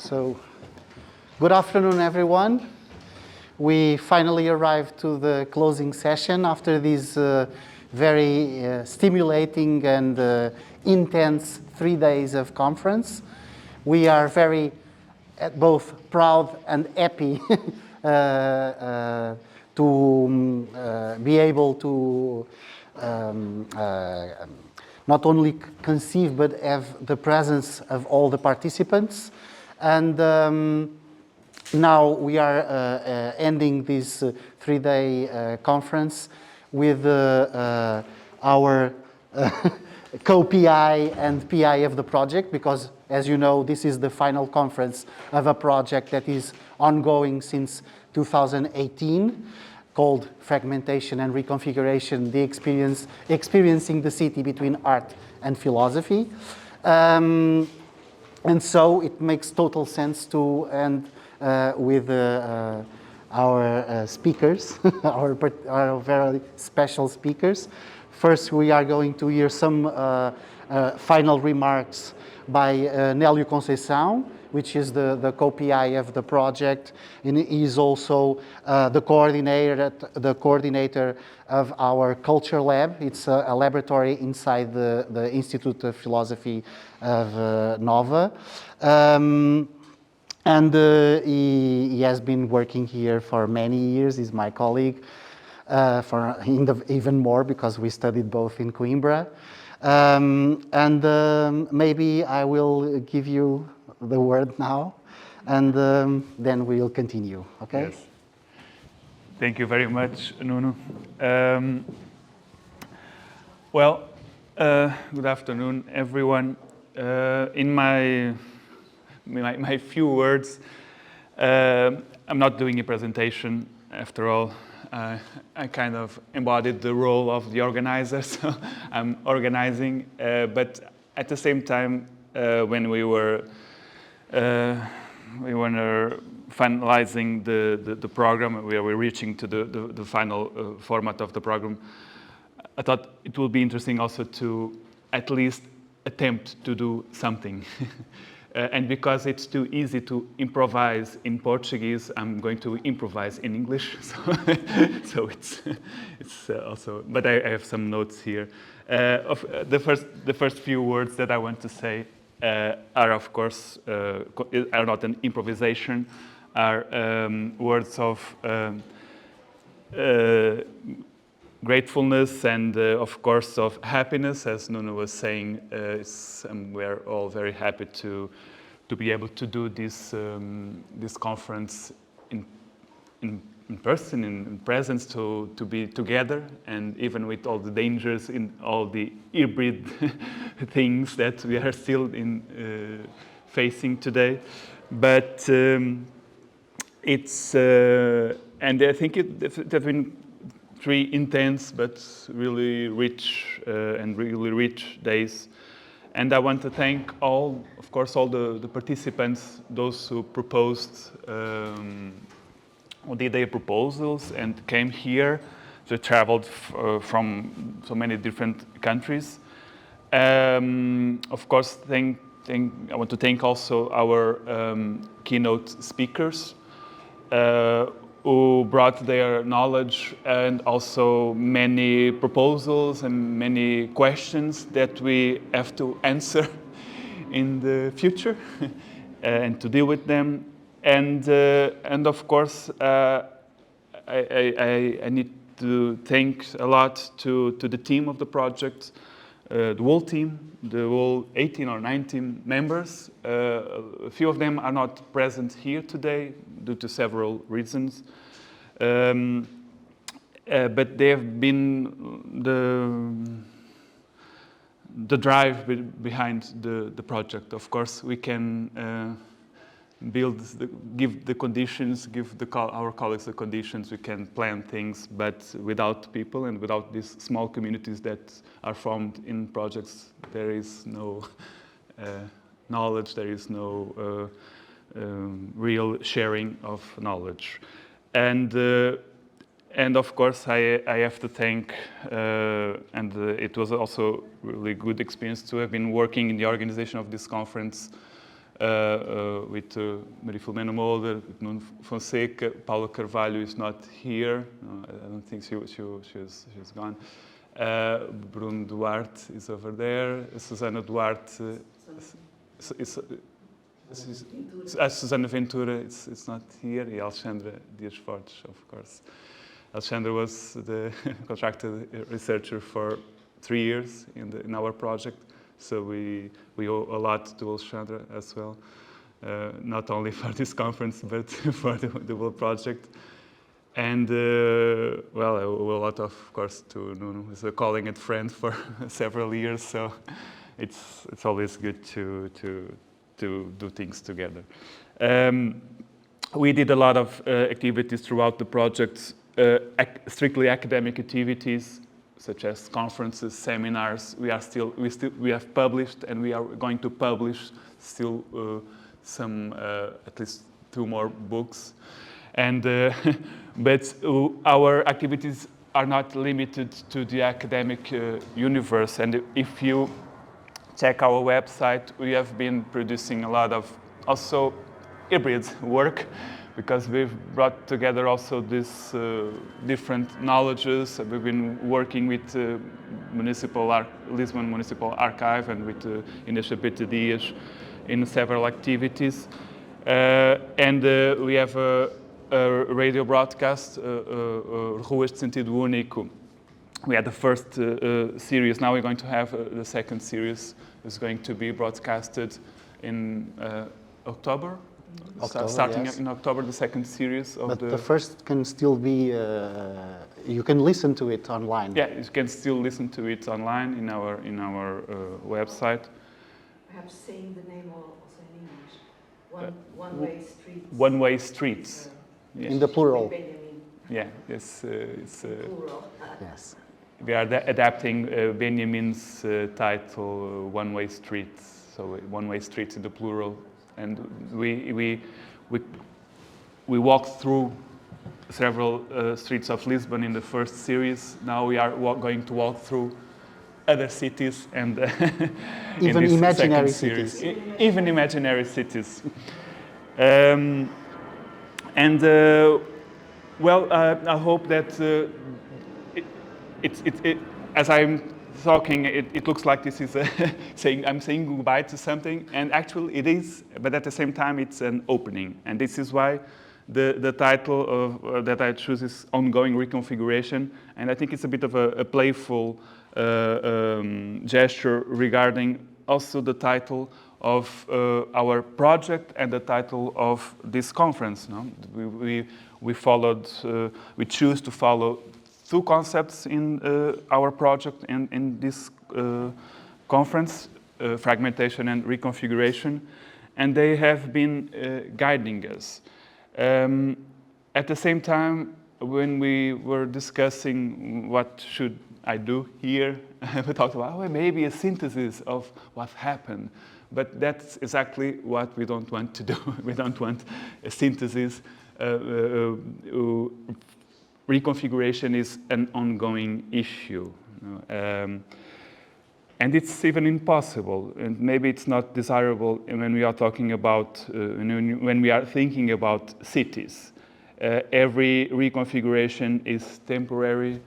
So, good afternoon, everyone. We finally arrived to the closing session after this very stimulating and intense 3 days of conference. We are very both proud and happy to be able to not only conceive but have the presence of all the participants. And now we are ending this 3-day conference with our co-PI and PI of the project, because as you know, this is the final conference of a project that is ongoing since 2018, called Fragmentation and Reconfiguration, experiencing the city between art and philosophy. And so it makes total sense to end with our speakers, our very special speakers. First, we are going to hear some final remarks by Nélio Conceição, which is the co-PI of the project, and he is also the coordinator of our culture lab. It's a laboratory inside the Institute of Philosophy of Nova. And he has been working here for many years. He's my colleague, even more because we studied both in Coimbra. Maybe I will give you the word now, and then we'll continue, okay? Yes. Thank you very much, Nuno. Good afternoon, everyone. In my few words, I'm not doing a presentation. After all, I kind of embodied the role of the organizer, so I'm organizing. But at the same time, when we were finalizing the program, we were reaching to the final format of the program, I thought it would be interesting also to at least attempt to do something. And because it's too easy to improvise in Portuguese, I'm going to improvise in English. So it's also, but I have some notes here. The first few words that I want to say are, of course, are not an improvisation, are words of gratefulness and, of course, of happiness. As Nuno was saying, we're all very happy to be able to do this conference in person, in presence, to be together, and even with all the dangers in all the hybrid things that we are still facing today. But it's and I think it has been 3 intense but really rich and really rich days. And I want to thank all, of course, all the participants, those who proposed, who did their proposals and came here. They traveled from so many different countries. Of course, I want to thank also our keynote speakers, who brought their knowledge and also many proposals and many questions that we have to answer in the future and to deal with them. And of course, I need to thank a lot to the team of the project, the whole team, the whole 18 or 19 members. A few of them are not present here today due to several reasons. But they have been the drive behind the project. Of course, we can give the conditions, give our colleagues the conditions, we can plan things, but without people and without these small communities that are formed in projects, there is no knowledge, there is no real sharing of knowledge. And of course, I have to thank, it was also a really good experience to have been working in the organization of this conference with Maria Filomena Mulder, with Nuno Fonseca. Paula Carvalho is not here. I don't think she's gone. Bruno Duarte is over there. Susana Duarte Susana Ventura it's not here. And Alexandra Dias Fortes, of course. Alexandra was the contracted researcher for 3 years in our project, so we owe a lot to Alexandra as well, not only for this conference but for the whole project. And well, I owe a lot, of course, to Nuno, who's a colleague and friend for several years. So it's always good to do things together. We did a lot of activities throughout the project, strictly academic activities, such as conferences, seminars. We have published, and we are going to publish still some, at least 2 more books. And but our activities are not limited to the academic universe. And if you check our website, we have been producing a lot of also hybrid work, because we've brought together also these different knowledges. We've been working with Lisbon Municipal Archive and with Inês Chapeta Dias in several activities. And we have a radio broadcast, Ruas de Sentido Único. We had the first series. Now we're going to have the second series. Is going to be broadcasted in October. Starting yes. in October, the second series of the first can still be. You can listen to it online. Yeah, you can still listen to it online in our website. Perhaps saying the name also in English. One-way streets. One-way streets. Yes. In the plural. Yeah, it's plural. Yes. We are adapting Benjamin's title, One-Way Streets. So one-way streets in the plural. And we walked through several streets of Lisbon in the first series. Now we are going to walk through other cities and even imaginary cities. Even imaginary cities. Well, I hope that as I'm talking, it looks like this is I'm saying goodbye to something, and actually it is, but at the same time it's an opening. And this is why the title that I choose is Ongoing Reconfiguration, and I think it's a bit of a playful gesture regarding also the title of our project and the title of this conference. No? We choose to follow 2 concepts in our project and in this conference, fragmentation and reconfiguration, and they have been guiding us. At the same time, when we were discussing what should I do here, we talked about maybe a synthesis of what happened, but that's exactly what we don't want to do. We don't want a synthesis. Reconfiguration is an ongoing issue, and it's even impossible, and maybe it's not desirable when we are talking about, when we are thinking about cities. Every reconfiguration is temporary.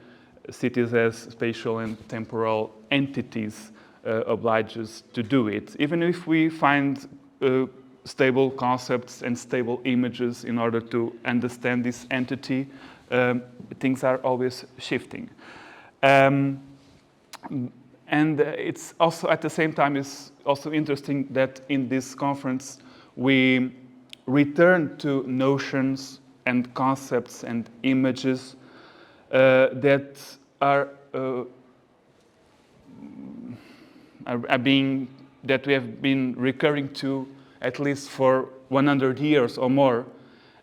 Cities as spatial and temporal entities oblige us to do it, even if we find stable concepts and stable images in order to understand this entity. Things are always shifting. And it's also, at the same time, it's also interesting that in this conference, we return to notions and concepts and images that that we have been recurring to at least for 100 years or more,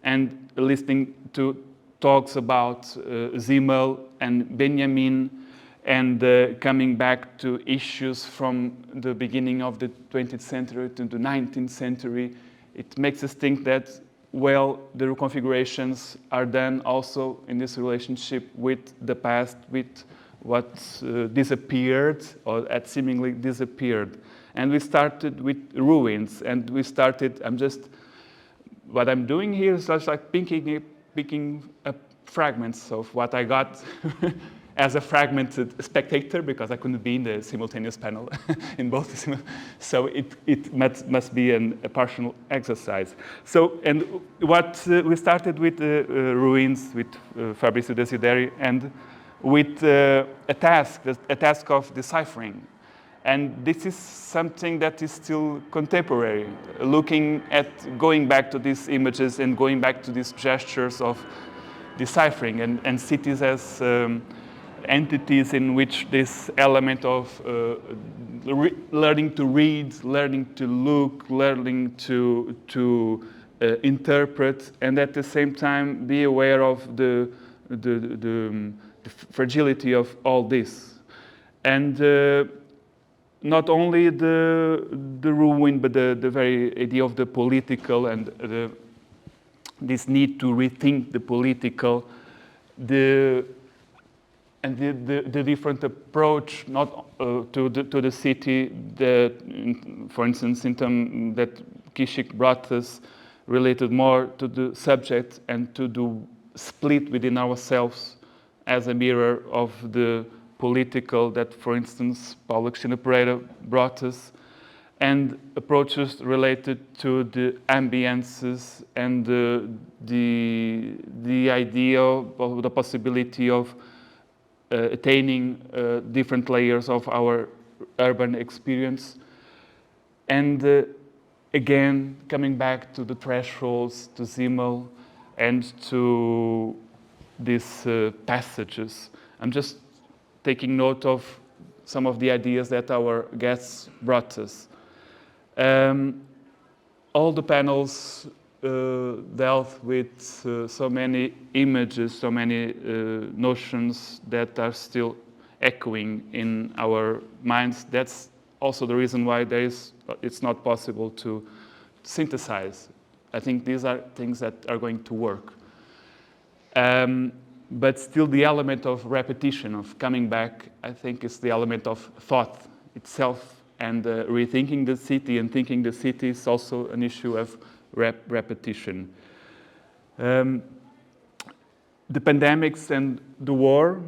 and listening to talks about Zimmel and Benjamin, and coming back to issues from the beginning of the 20th century to the 19th century. It makes us think that, well, the reconfigurations are done also in this relationship with the past, with what disappeared or had seemingly disappeared. And we started with ruins, and we started, what I'm doing here is just like picking up fragments of what I got as a fragmented spectator, because I couldn't be in the simultaneous panel in both. So it must be a partial exercise. So, and what we started with ruins, with Fabrizio Desideri, and with a task of deciphering. And this is something that is still contemporary, looking at going back to these images and going back to these gestures of deciphering, and cities as entities in which this element of learning to read, learning to look, learning to interpret, and at the same time be aware of the fragility of all this. And not only the ruin, but the very idea of the political and this need to rethink the political, the different approach not to the city. For instance, in terms that Kishik brought us, related more to the subject and to the split within ourselves as a mirror of the political that, for instance, Paula, Cristina, Pereira brought us, and approaches related to the ambiences and the idea of the possibility of attaining different layers of our urban experience. And again, coming back to the thresholds, to Zimmel, and to these passages. I'm just taking note of some of the ideas that our guests brought us. All the panels dealt with so many images, so many notions that are still echoing in our minds. That's also the reason why it's not possible to synthesize. I think these are things that are going to work. But still the element of repetition, of coming back, I think is the element of thought itself, and rethinking the city and thinking the city is also an issue of repetition. The pandemics and the war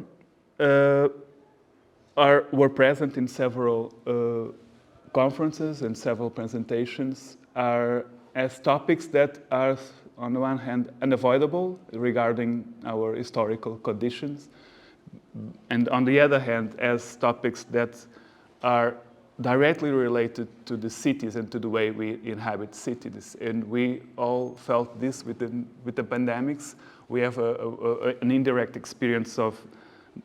were present in several conferences and several presentations, as topics that are, on the one hand, unavoidable regarding our historical conditions, and on the other hand, as topics that are directly related to the cities and to the way we inhabit cities. And we all felt this with the pandemics. We have an indirect experience of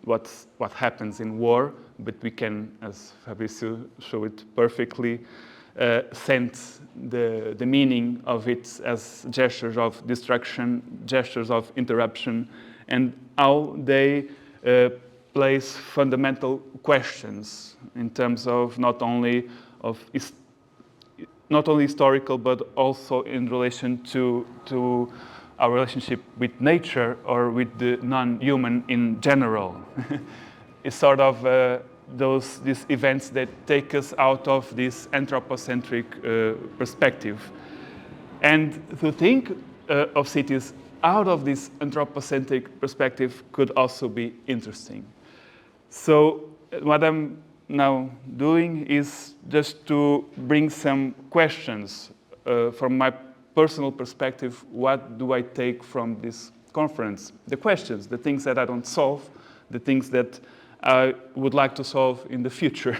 what happens in war, but we can, as Fabrizio showed it perfectly, sense the meaning of it as gestures of destruction, gestures of interruption, and how they place fundamental questions in terms of not only historical, but also in relation to our relationship with nature or with the non-human in general. It's sort of these events that take us out of this anthropocentric perspective. And to think of cities out of this anthropocentric perspective could also be interesting. So what I'm now doing is just to bring some questions from my personal perspective. What do I take from this conference? The questions, the things that I don't solve, the things that I would like to solve in the future.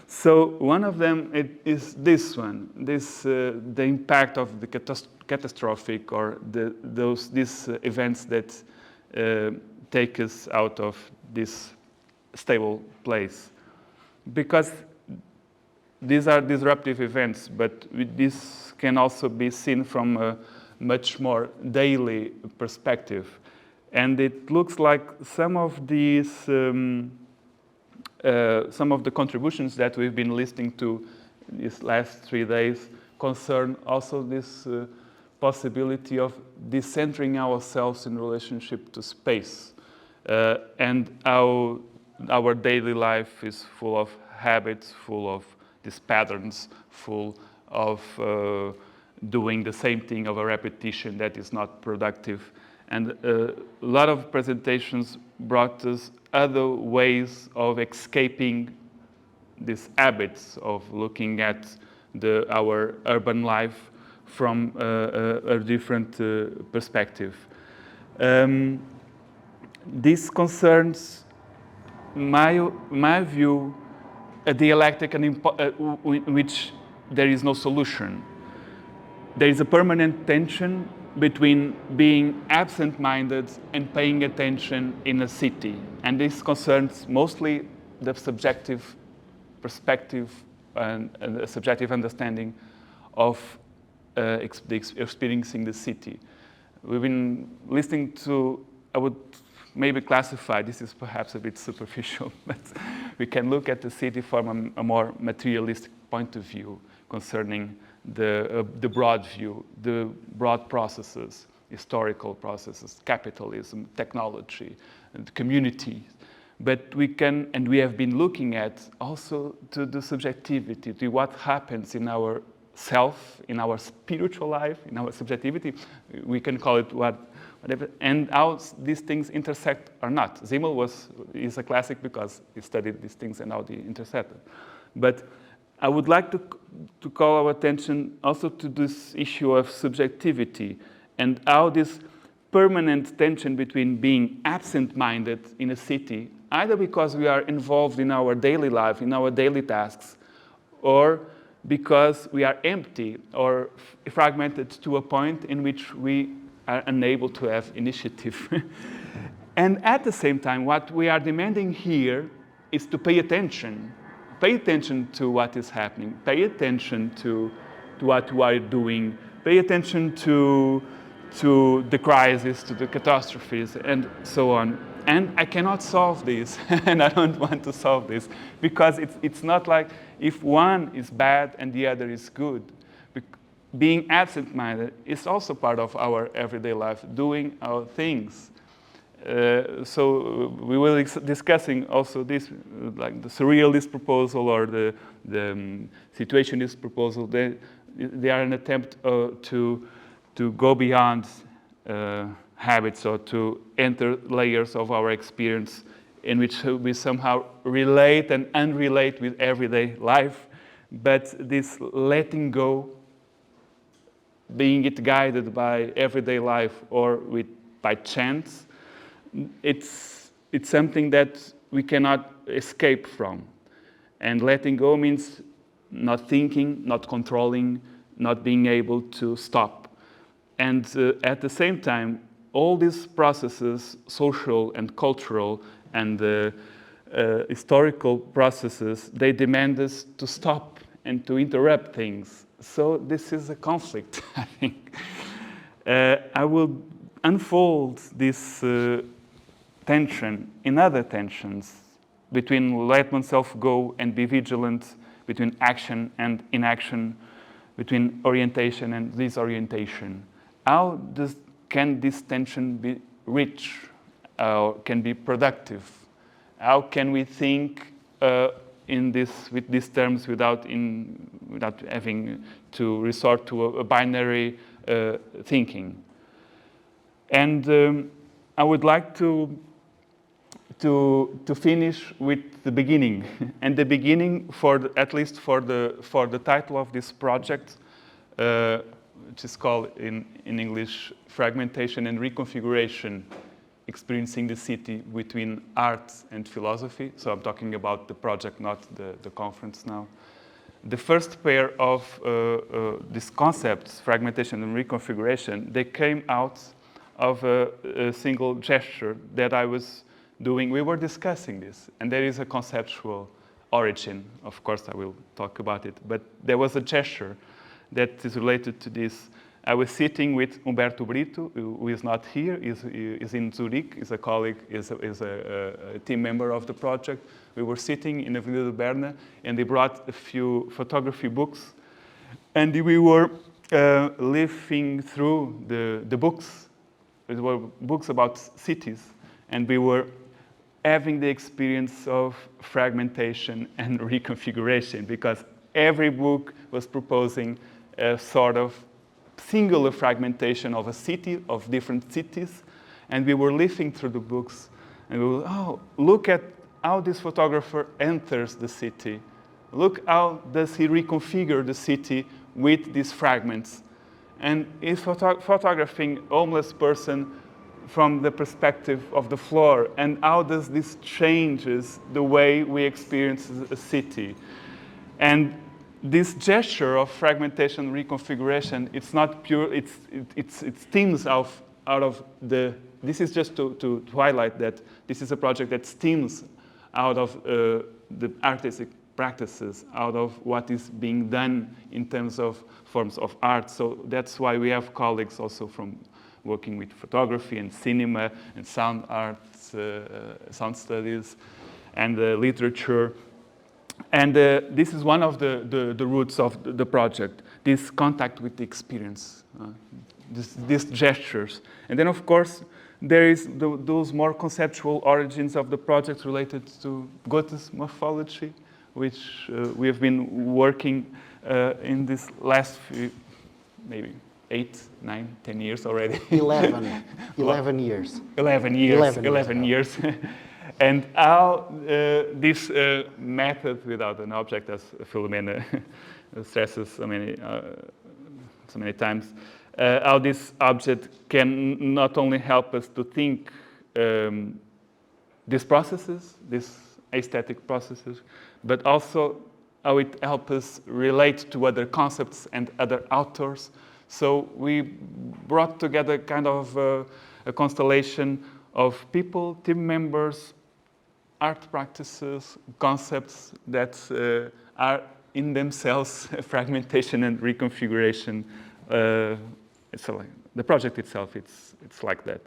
So one of them is this one, the impact of the catastrophic or these events that take us out of this stable place. Because these are disruptive events, but this can also be seen from a much more daily perspective. And it looks like some of these, some of the contributions that we've been listening to these last 3 days concern also this possibility of decentering ourselves in relationship to space, and how our daily life is full of habits, full of these patterns full of doing the same thing of a repetition that is not productive. And a lot of presentations brought us other ways of escaping these habits of looking at our urban life from a different perspective. This concerns, my view, a dialectic in which there is no solution. There is a permanent tension between being absent-minded and paying attention in a city. And this concerns mostly the subjective perspective and a subjective understanding of experiencing the city. We've been listening to, I would maybe classify, this is perhaps a bit superficial, but we can look at the city from a more materialistic point of view concerning the broad view, the broad processes, historical processes, capitalism, technology, and community. But we can, and we have been looking at also to the subjectivity, to what happens in our self, in our spiritual life, in our subjectivity. We can call it whatever, and how these things intersect or not. Zimmel is a classic because he studied these things and how they intersect. But I would like to call our attention also to this issue of subjectivity and how this permanent tension between being absent-minded in a city, either because we are involved in our daily life, in our daily tasks, or because we are empty or fragmented to a point in which we are unable to have initiative. And at the same time, what we are demanding here is to pay attention. Pay attention to what is happening. Pay attention to what you are doing. Pay attention to the crisis, to the catastrophes, and so on. And I cannot solve this, and I don't want to solve this, because it's not like if one is bad and the other is good. Being absent-minded is also part of our everyday life, doing our things. So we will be discussing also this, like the surrealist proposal or the situationist proposal. They are an attempt to go beyond habits or to enter layers of our experience in which we somehow relate and unrelate with everyday life. But this letting go, being it guided by everyday life or by chance, it's something that we cannot escape from. And letting go means not thinking, not controlling, not being able to stop. And at the same time, all these processes, social and cultural and historical processes, they demand us to stop and to interrupt things. So this is a conflict, I think. I will unfold this tension in other tensions between let oneself go and be vigilant, between action and inaction, between orientation and disorientation. How can this tension be rich or can be productive? How can we think with these terms without having to resort to a binary thinking? And I would like to finish with the beginning, and the beginning at least for the title of this project, which is called in English Fragmentation and Reconfiguration, Experiencing the City Between Art and Philosophy. So I'm talking about the project, not the conference now. The first pair of these concepts, fragmentation and reconfiguration, they came out of a single gesture that I was doing. We were discussing this, and there is a conceptual origin. Of course, I will talk about it, but there was a gesture that is related to this. I was sitting with Humberto Brito, who is not here, is in Zurich, is a colleague, is a team member of the project. We were sitting in Avenida de Berna, and they brought a few photography books, and we were leafing through the books. There were books about cities, and we were having the experience of fragmentation and reconfiguration, because every book was proposing a sort of singular fragmentation of a city, of different cities, and we were leafing through the books, and we were, oh, look at how this photographer enters the city. Look how does he reconfigure the city with these fragments. And he's photographing a homeless person from the perspective of the floor, and how does this changes the way we experience a city. And this gesture of fragmentation, reconfiguration, it's not pure, it stems out of the, this is just to highlight that this is a project that stems out of the artistic practices, out of what is being done in terms of forms of art. So that's why we have colleagues also from working with photography and cinema and sound arts, sound studies, and literature. And this is one of the roots of the project, this contact with the experience, these gestures. And then, of course, there is those more conceptual origins of the project related to Goethe's morphology, which we have been working in this last few, maybe 8, 9, 10 years already. 11 years. 11 years. And how this method without an object, as Filomena stresses so many times, how this object can not only help us to think these processes, these aesthetic processes, but also how it helps us relate to other concepts and other authors. So we brought together kind of a constellation of people, team members, art practices, concepts that are in themselves fragmentation and reconfiguration. It's like, the project itself, it's like that.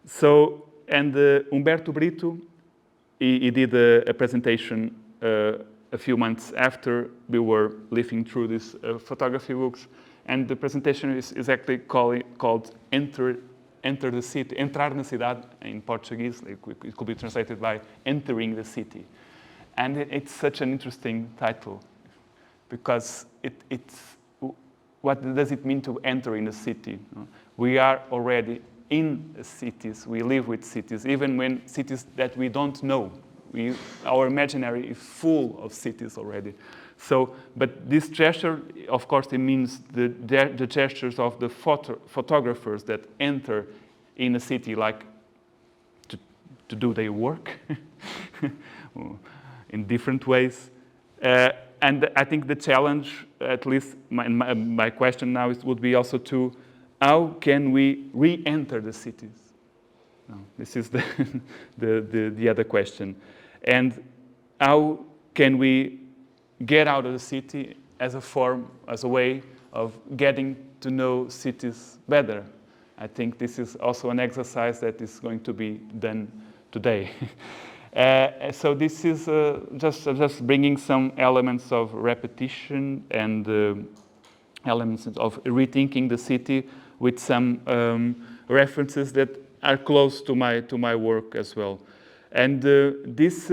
So, and Humberto Brito, he did a presentation a few months after we were leafing through these photography books, and the presentation is actually called Enter the City, Entrar na Cidade in Portuguese. It could be translated by Entering the City. And it's such an interesting title because it's what does it mean to enter in a city? We are already in cities, we live with cities, even when cities that we don't know. Our imaginary is full of cities already. So, but this gesture, of course, it means the gestures of the photographers that enter in a city, like to do their work in different ways. And I think the challenge, at least my question now, would be also to how can we re-enter the cities? No, this is the other question. And how can we get out of the city as a way of getting to know cities better? I think this is also an exercise that is going to be done today. So this is just bringing some elements of repetition and elements of rethinking the city with some references that are close to my work as well. And this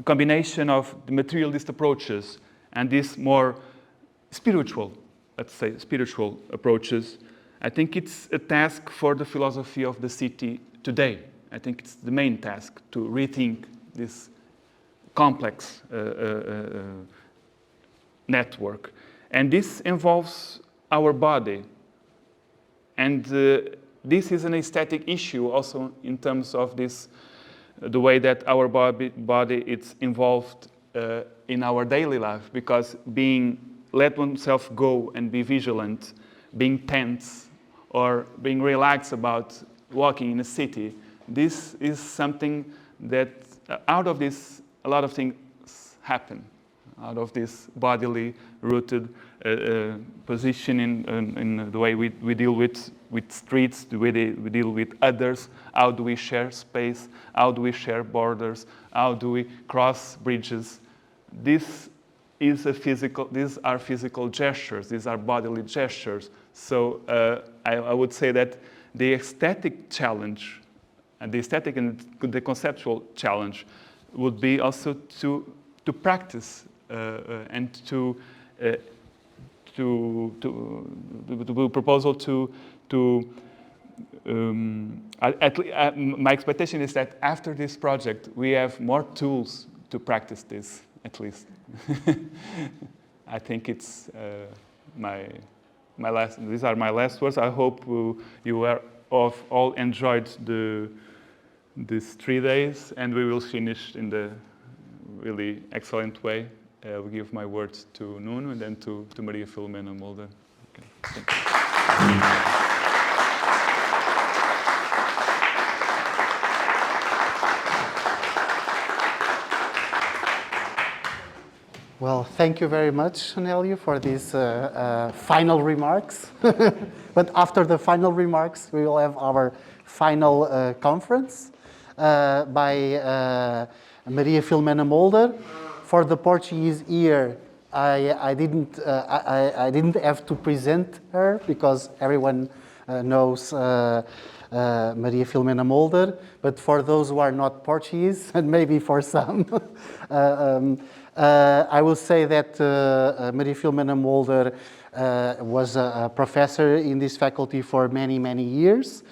combination of the materialist approaches and these more spiritual, let's say, spiritual approaches, I think it's a task for the philosophy of the city today. I think it's the main task to rethink this complex network. And this involves our body. And this is an aesthetic issue also in terms of this, the way that our body is involved in our daily life, because let oneself go and be vigilant, being tense, or being relaxed about walking in a city, this is something that out of this, a lot of things happen. Out of this bodily rooted position in the way we deal with streets, the way we deal with others, how do we share space, how do we share borders, how do we cross bridges. These are physical gestures, these are bodily gestures. So I would say that the aesthetic challenge, and the aesthetic and the conceptual challenge would be also to practice and to proposal my expectation is that after this project we have more tools to practice this, at least. I think it's these are my last words. I hope you all enjoyed these 3 days, and we will finish in the really excellent way. I'll give my words to Nuno and then to Maria Filomena Mulder. Okay. Thank you. Well, thank you very much, Nélio, for these final remarks. But after the final remarks, we will have our final conference by Maria Filomena Mulder. For the Portuguese ear, I didn't have to present her because everyone knows Maria Filomena Mulder. But for those who are not Portuguese, and maybe for some, I will say that Maria Filomena Mulder was a professor in this faculty for many, many years.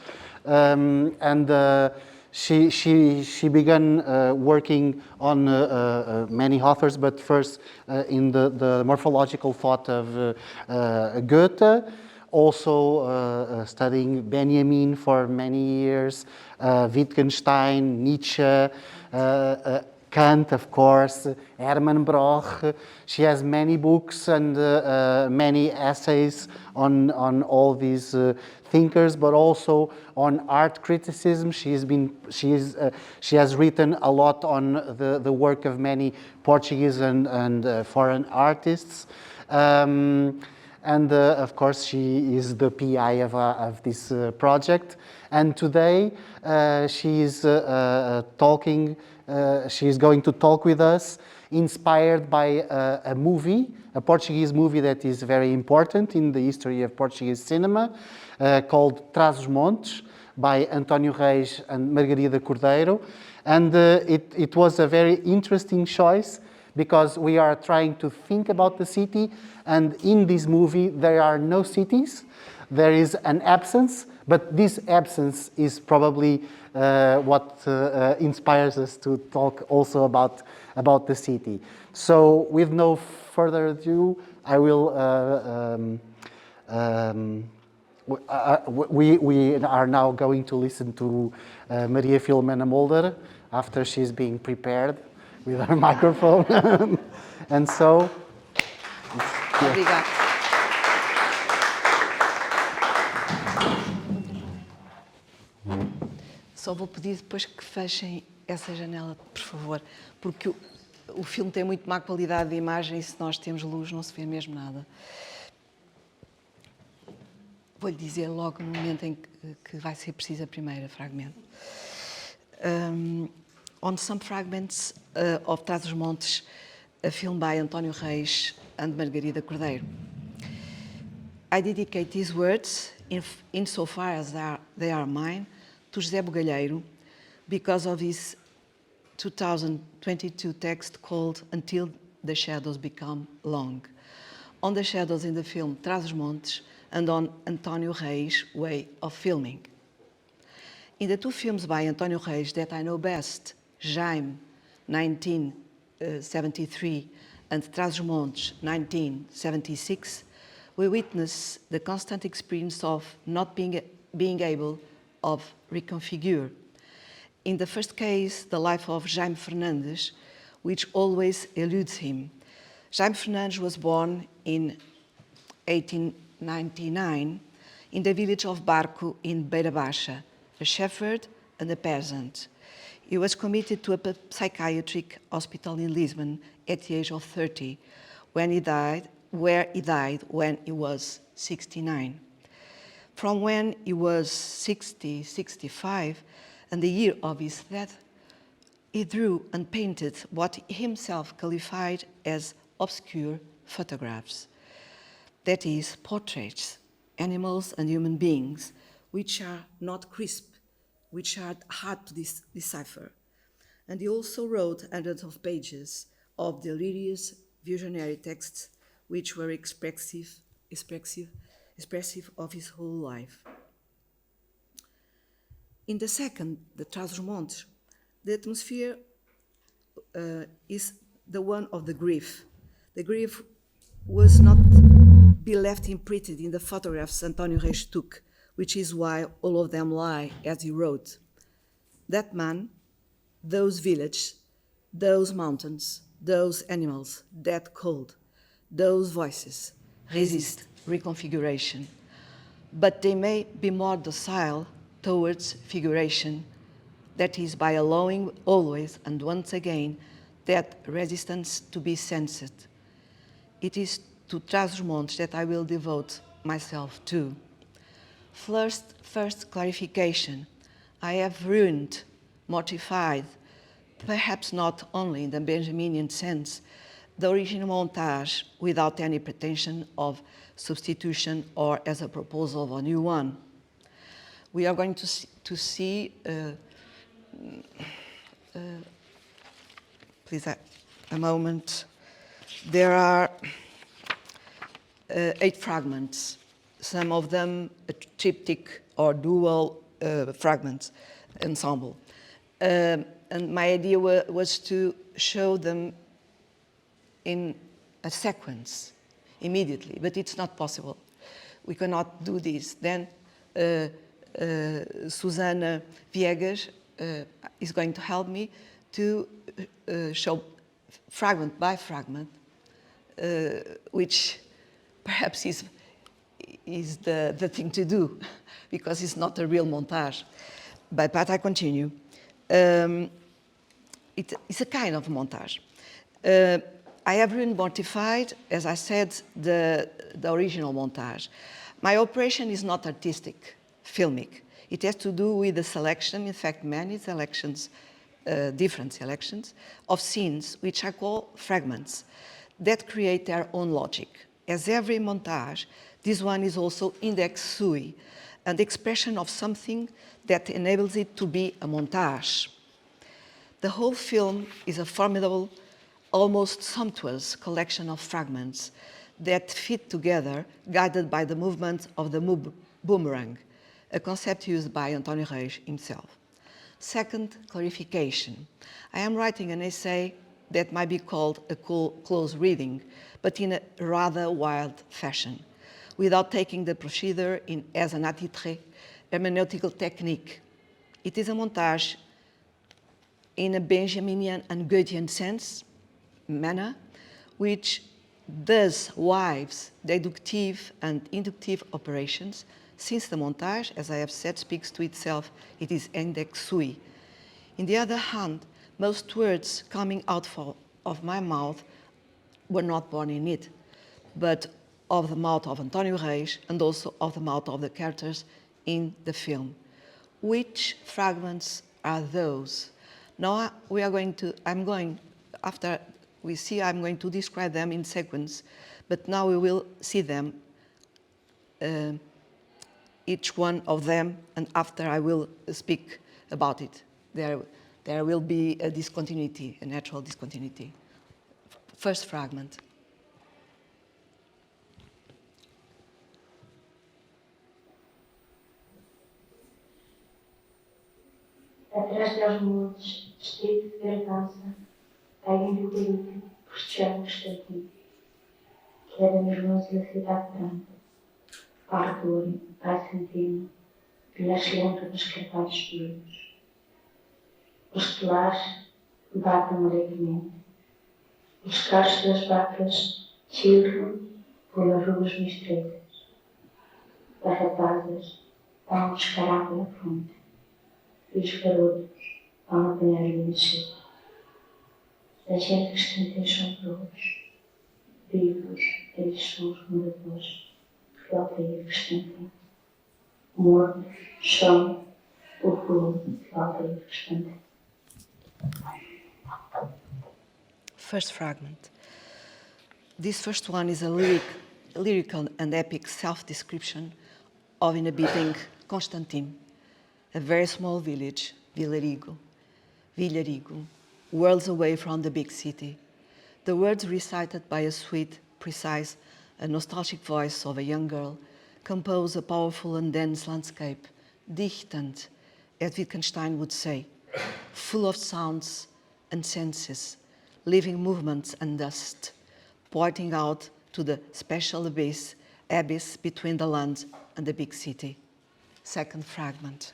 She began working on many authors, but first in the morphological thought of Goethe, also studying Benjamin for many years, Wittgenstein, Nietzsche, Kant, of course, Hermann Broch. She has many books and many essays on all these thinkers, but also on art criticism. She has written a lot on the work of many Portuguese and foreign artists. Of course, she is the PI of this project. And today, she is she's going to talk with us, inspired by a movie, a Portuguese movie that is very important in the history of Portuguese cinema, called Trás-os-Montes, by António Reis and Margarida Cordeiro. And it was a very interesting choice because we are trying to think about the city, and in this movie there are no cities. There is an absence, but this absence is probably what inspires us to talk also about the city. So with no further ado, I will we are now going to listen to Maria Filomena Mulder after she's being prepared with her microphone. And so... Obrigada. Só vou pedir depois que fechem essa janela, por favor, porque o filme tem muito má qualidade de imagem e se nós temos luz não se vê mesmo nada. Vou-lhe dizer logo no momento em que vai ser preciso a primeira fragmento. On some fragments of Trás-os-Montes, a film by António Reis and Margarida Cordeiro. I dedicate these words, insofar as they are mine, to José Bugalheiro, because of his 2022 text called Until the Shadows Become Long, on the shadows in the film Trás-os-Montes and on António Reis' way of filming. In the two films by António Reis that I know best, Jaime, 1973, and Trás-os-Montes, 1976, we witness the constant experience of not being able of reconfigure. In the first case, the life of Jaime Fernandes, which always eludes him. Jaime Fernandes was born in 1899 in the village of Barco in Beira Baixa, a shepherd and a peasant. He was committed to a psychiatric hospital in Lisbon at the age of 30, where he died when he was 69. From when he was 65, and the year of his death, he drew and painted what he himself qualified as obscure photographs. That is, portraits, animals and human beings, which are not crisp, which are hard to decipher. And he also wrote hundreds of pages of delirious visionary texts which were expressive of his whole life. In the second, the Trás-os-Montes, the atmosphere is the one of the grief. The grief was not be left imprinted in the photographs António Reis took, which is why all of them lie as he wrote. That man, those villages, those mountains, those animals, that cold, those voices, resist reconfiguration. But they may be more docile towards figuration, that is, by allowing always and once again that resistance to be sensed. It is to Trás-os-Montes that I will devote myself to. First clarification. I have ruined, mortified, perhaps not only in the Benjaminian sense, the original montage without any pretension of substitution or as a proposal of a new one. We are going to see please a moment. There are 8 fragments, some of them a triptych or dual fragments ensemble. And my idea was to show them in a sequence immediately, but it's not possible. We cannot do this. Then Susana Viegas is going to help me to show fragment by fragment, which perhaps is the thing to do, because it's not a real montage. But I continue. It's a kind of montage. I have been mortified, as I said, the original montage. My operation is not artistic, filmic. It has to do with the selection, in fact, many selections, different selections, of scenes, which I call fragments, that create their own logic. As every montage, this one is also index sui, an expression of something that enables it to be a montage. The whole film is a formidable, almost sumptuous collection of fragments that fit together, guided by the movement of the boomerang, a concept used by António Reis himself. Second, clarification. I am writing an essay that might be called a close reading, but in a rather wild fashion, without taking the procedure as an attitré, hermeneutical technique. It is a montage in a Benjaminian and Goethean sense, manner, which does wives deductive and inductive operations, since the montage, as I have said, speaks to itself, it is index sui. On the other hand, most words coming out of my mouth were not born in it, but of the mouth of António Reis and also of the mouth of the characters in the film. Which fragments are those? Now I'm going to describe them in sequence, but now we will see them, each one of them, and after I will speak about it. There will be a discontinuity, a natural discontinuity. First fragment. Atrás dos montes, vestido de gargança, caem do delírio, festejando o estatuto, que era nos longe da cidade branca. Ardor, pai centeno, vilhas lâmpadas carvalhos vivos. Os telares batem alegremente. Os cachos das vacas chilram pelas ruas mistresas. As rapazas vão buscar água na fonte. E os garotos vão apanhar o nascer. A gente que estanteiam todos, vivos, eles são os moradores que aldeia que estanteiam. Mortos, chão, o povo que aldeia que estanteiam. First fragment. This first one is a lyrical and epic self-description of inhabiting Constantine, a very small village, Villarigo, worlds away from the big city. The words recited by a sweet, precise, and nostalgic voice of a young girl compose a powerful and dense landscape, dichtend, as Wittgenstein would say, full of sounds and senses, living movements and dust, pointing out to the special abyss between the land and the big city. Second fragment.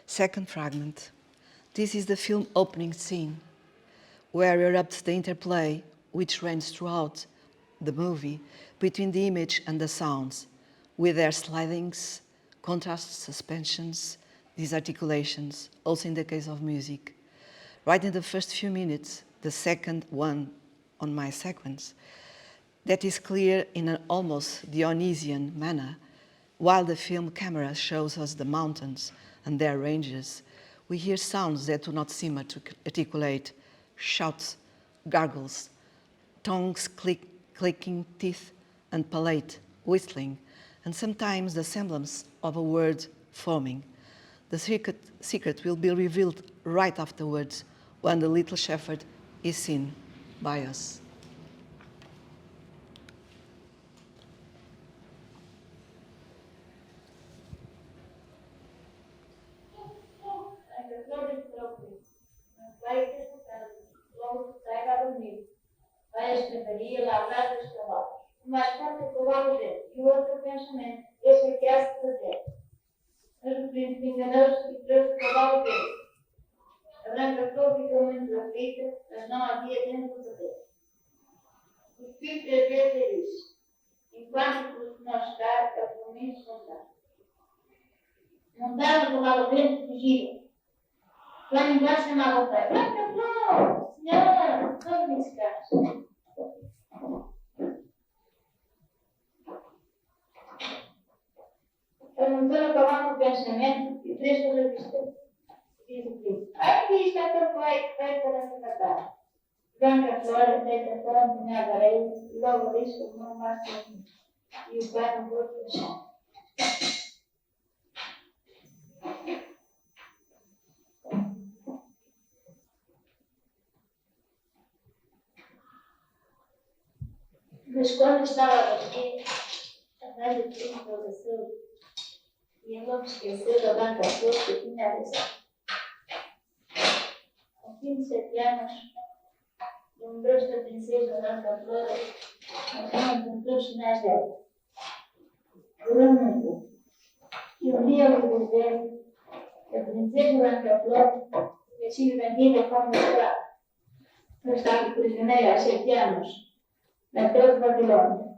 Second fragment. This is the film opening scene, where erupts the interplay which reigns throughout the movie between the image and the sounds, with their slidings, contrasts, suspensions, disarticulations, also in the case of music. Right in the first few minutes, the second one on my sequence, that is clear in an almost Dionysian manner, while the film camera shows us the mountains and their ranges, we hear sounds that do not seem to articulate, shouts, gargles, tongues clicking, teeth and palate whistling, and sometimes the semblance of a word forming. The secret will be revealed right afterwards when the little shepherd is seen by us. Vai à escravaria lavrar dos cavalos. O mais forte é o cavalo dele, e o outro pensamento, esse é que há de fazer. Mas o príncipe enganou-se e trouxe o cavalo dele. A branca flor ficou muito aflita, mas não havia tempo de perder. O filho 3 vezes é isso. Enquanto que não chegar, é por mim se contar. Montaram o cavalo dele e fugiram. Lá embaixo chamava o pai. Branca flor! Senhora! Não me escape. Perguntou o cavalo no pensamento e prestou a vista. Diz o príncipe: ai, que isto é tão feio para se matar. Branca flor deita fora um punhado de areia e logo ali se tornou mais sozinho. E o pai não pôde deixar. Mas quando estava a dormir, a velha príncipe adormeceu e ele não esqueceu da branca flor que tinha a visão. Ao fim de 7 anos, lembrou-se da princesa branca flor, mas não encontrou os sinais dela. Durou muito. E um dia ao dizer que a princesa branca flor tinha ter sido vendida como escravo. No estado prisioneiro há 7 anos, na terra de Babilônia.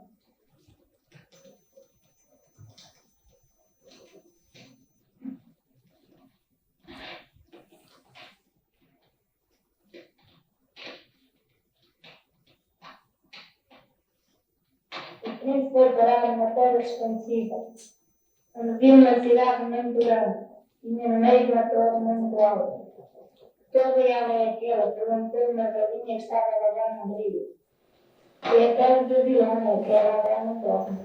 O príncipe foi parado numa terra desconhecida, onde viu uma cidade muito grande, tinha no meio uma torre muito alta. Toda ela é aquela, perguntou uma galinha que estava a lavar no rio. E a terra de Babilônia, que era a grande torre.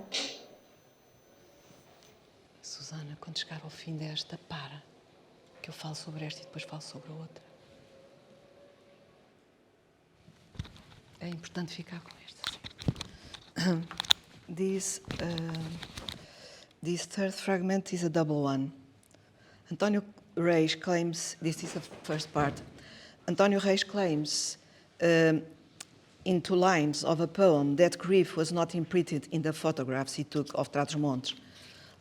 Susana, quando chegar ao fim desta, para. Que eu falo sobre esta e depois falo sobre a outra. É importante ficar com esta. This third fragment is a double one. António Reis claims, this is the first part, António Reis claims in 2 lines of a poem that grief was not imprinted in the photographs he took of Trás-os-Montes.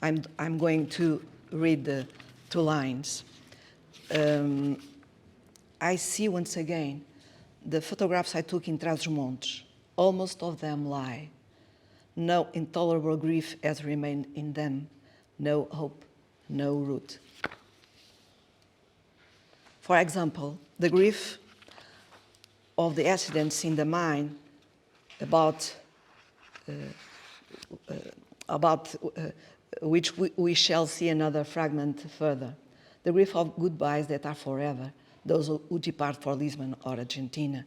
I'm going to read the 2 lines. I see once again the photographs I took in Trás-os-Montes. Almost of them lie. No intolerable grief has remained in them. No hope, no root. For example, the grief of the accidents in the mine about which we shall see another fragment further. The grief of goodbyes that are forever, those who depart for Lisbon or Argentina,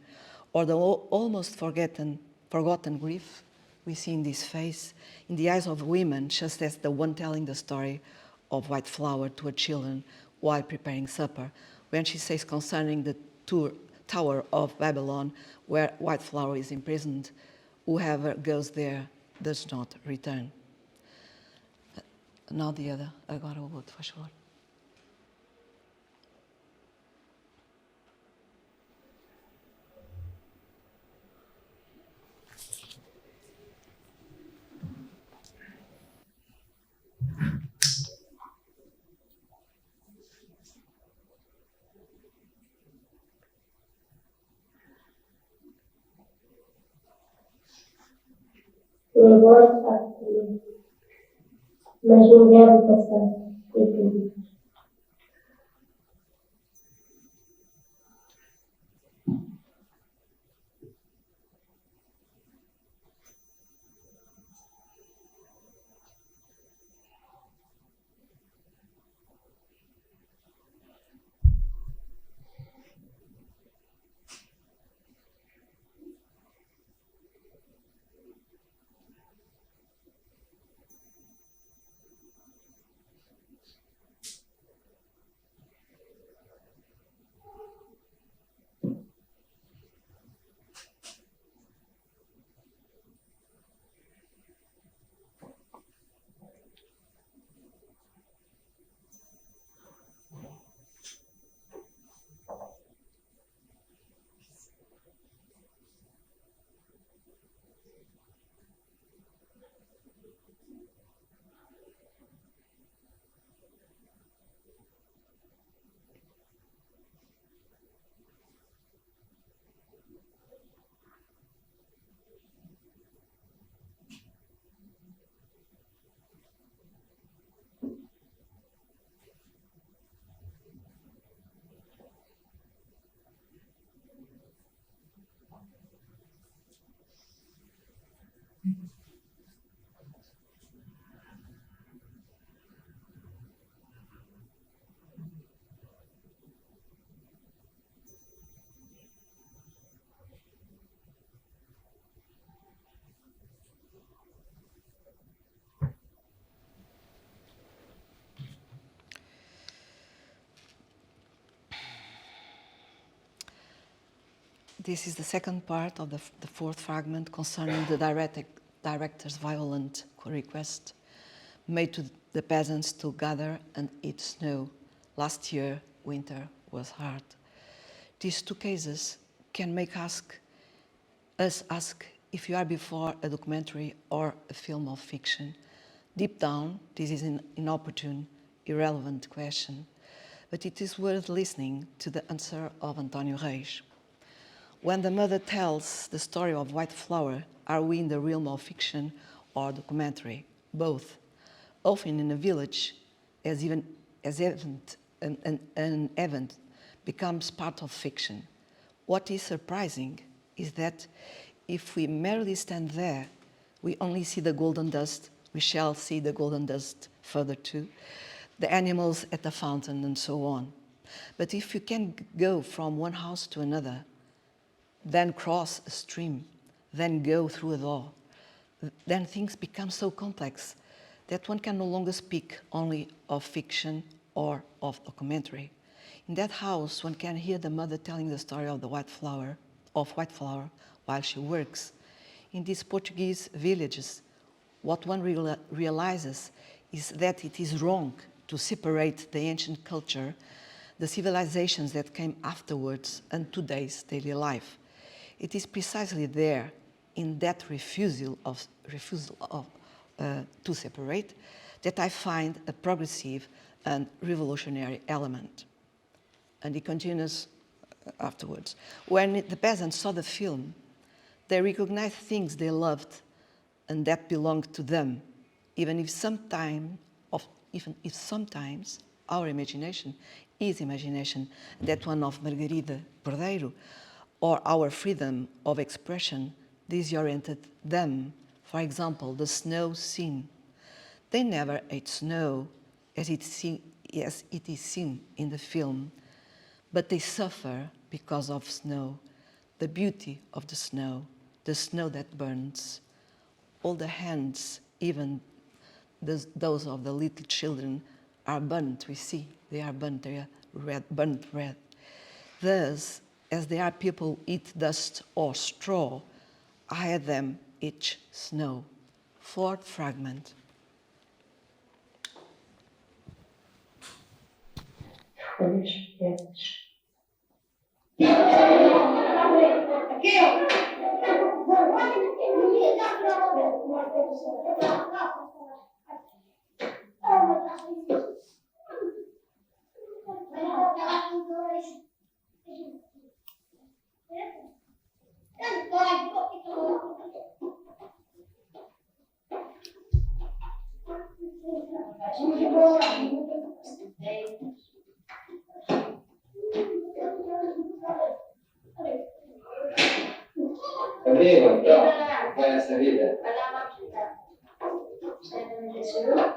or the almost forgotten grief we see in this face, in the eyes of women, just as the one telling the story of white flour to her children while preparing supper, when she says concerning the Tower of Babylon, where white flour is imprisoned, whoever goes there does not return. Now the other, agora o outro, faz favor. Eu agora faço tudo, mas eu devo passar por tudo. This is the second part of the 4th fragment concerning the director's violent request made to the peasants to gather and eat snow. Last year, winter was hard. These 2 cases can make us ask if you are before a documentary or a film of fiction. Deep down, this is an inopportune, irrelevant question. but it is worth listening to the answer of António Reis. When the mother tells the story of White Flower, are we in the realm of fiction or documentary? Both. Often in a village, as an event becomes part of fiction. What is surprising is that if we merely stand there, we only see the golden dust. We shall see the golden dust further too, the animals at the fountain and so on. But if you can go from one house to another, then cross a stream, then go through a door, then things become so complex that one can no longer speak only of fiction or of documentary. In that house, one can hear the mother telling the story of the White Flower while she works. In these Portuguese villages, what one realizes is that it is wrong to separate the ancient culture, the civilizations that came afterwards, and today's daily life. It is precisely there, in that refusal to separate, that I find a progressive and revolutionary element. And he continues afterwards. When the peasants saw the film, they recognized things they loved and that belonged to them, even if sometimes our imagination is imagination, that one of Margarida, Cordeiro, or our freedom of expression disoriented them. For example, the snow scene. They never ate snow as it is seen in the film, but they suffer because of snow, the beauty of the snow that burns. All the hands, even those of the little children, are burnt. We see they are burnt, they are red, burnt red. Thus, as there are people eat dust or straw, I had them eat snow. Fourth fragment. Folhas verdes. Amigo, então, vai essa vida?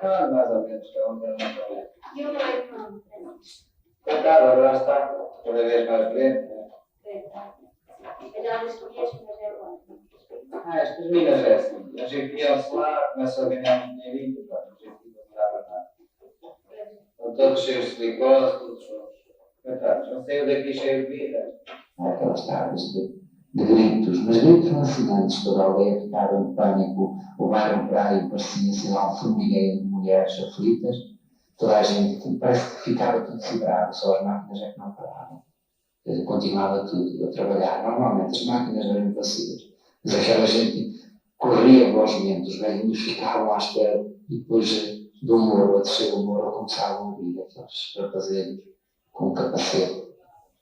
Ah, mais ou menos, que é onde eu não falei. Coitado, agora está cada vez mais doente, né? Ah, estas minas é assim. A gente ia-se lá, começa a ganhar um dinheirinho, e a gente não dá para nada. Estão todos cheios de silicose, todos juntos. Coitados, não saiu daqui cheio de vida. Aquelas tardes de gritos, mas gritos lancinantes, toda a aldeia ficava em pânico, o bairro praia parecia ser lá um formigueiro de mulheres aflitas, toda a gente parece que ficava tudo vibrado, só as máquinas é que não paravam. Continuava tudo a trabalhar. Normalmente as máquinas eram impassíveis, mas aquela gente corria velozmente, os velhinhos ficavam à espera e depois do morro, a terceiro morro, começavam a ouvir aqueles rapazeiros com capacete,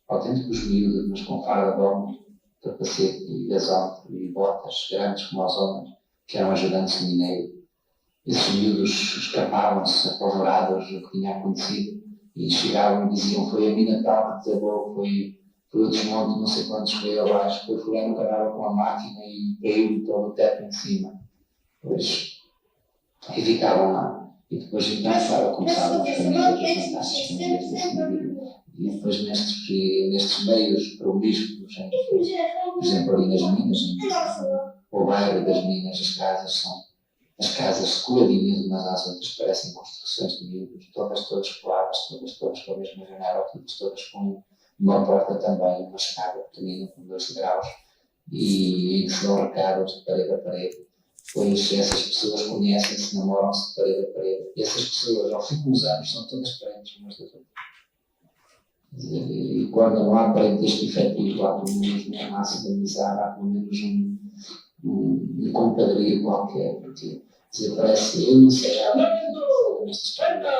autênticos miúdos, mas com farda de homens, capacete e gasómetro e botas grandes como os homens, que eram ajudantes de mineiro. Esses miúdos escapavam-se apavorados do que tinha acontecido e chegavam e diziam: foi a mina tal que desabou, foi o desmonte, não sei quantos foi abaixo, foi fulano que andava com a máquina e caiu todo o teto em cima. Pois, e ficavam lá. E depois então começavam as famílias a juntar-se, e depois nestes meios promíscuos, por exemplo, ali nas minas, o bairro das minas, as casas são as casas coladinhas umas às outras, parecem construções de miúdos, todas coladas, todas com a mesma janela, todas com uma porta também, uma escada pequenina com 2 degraus, e que se dão recados de parede a parede. Pois essas pessoas conhecem-se, namoram-se de parede a parede. E essas pessoas, ao fim dos anos, são todas parentes umas das outras. E quando não há parentesco efetivo, há pelo menos uma massa de amizade, há pelo menos um compadrio qualquer, porque parece, eu não sei já nestes caminhos,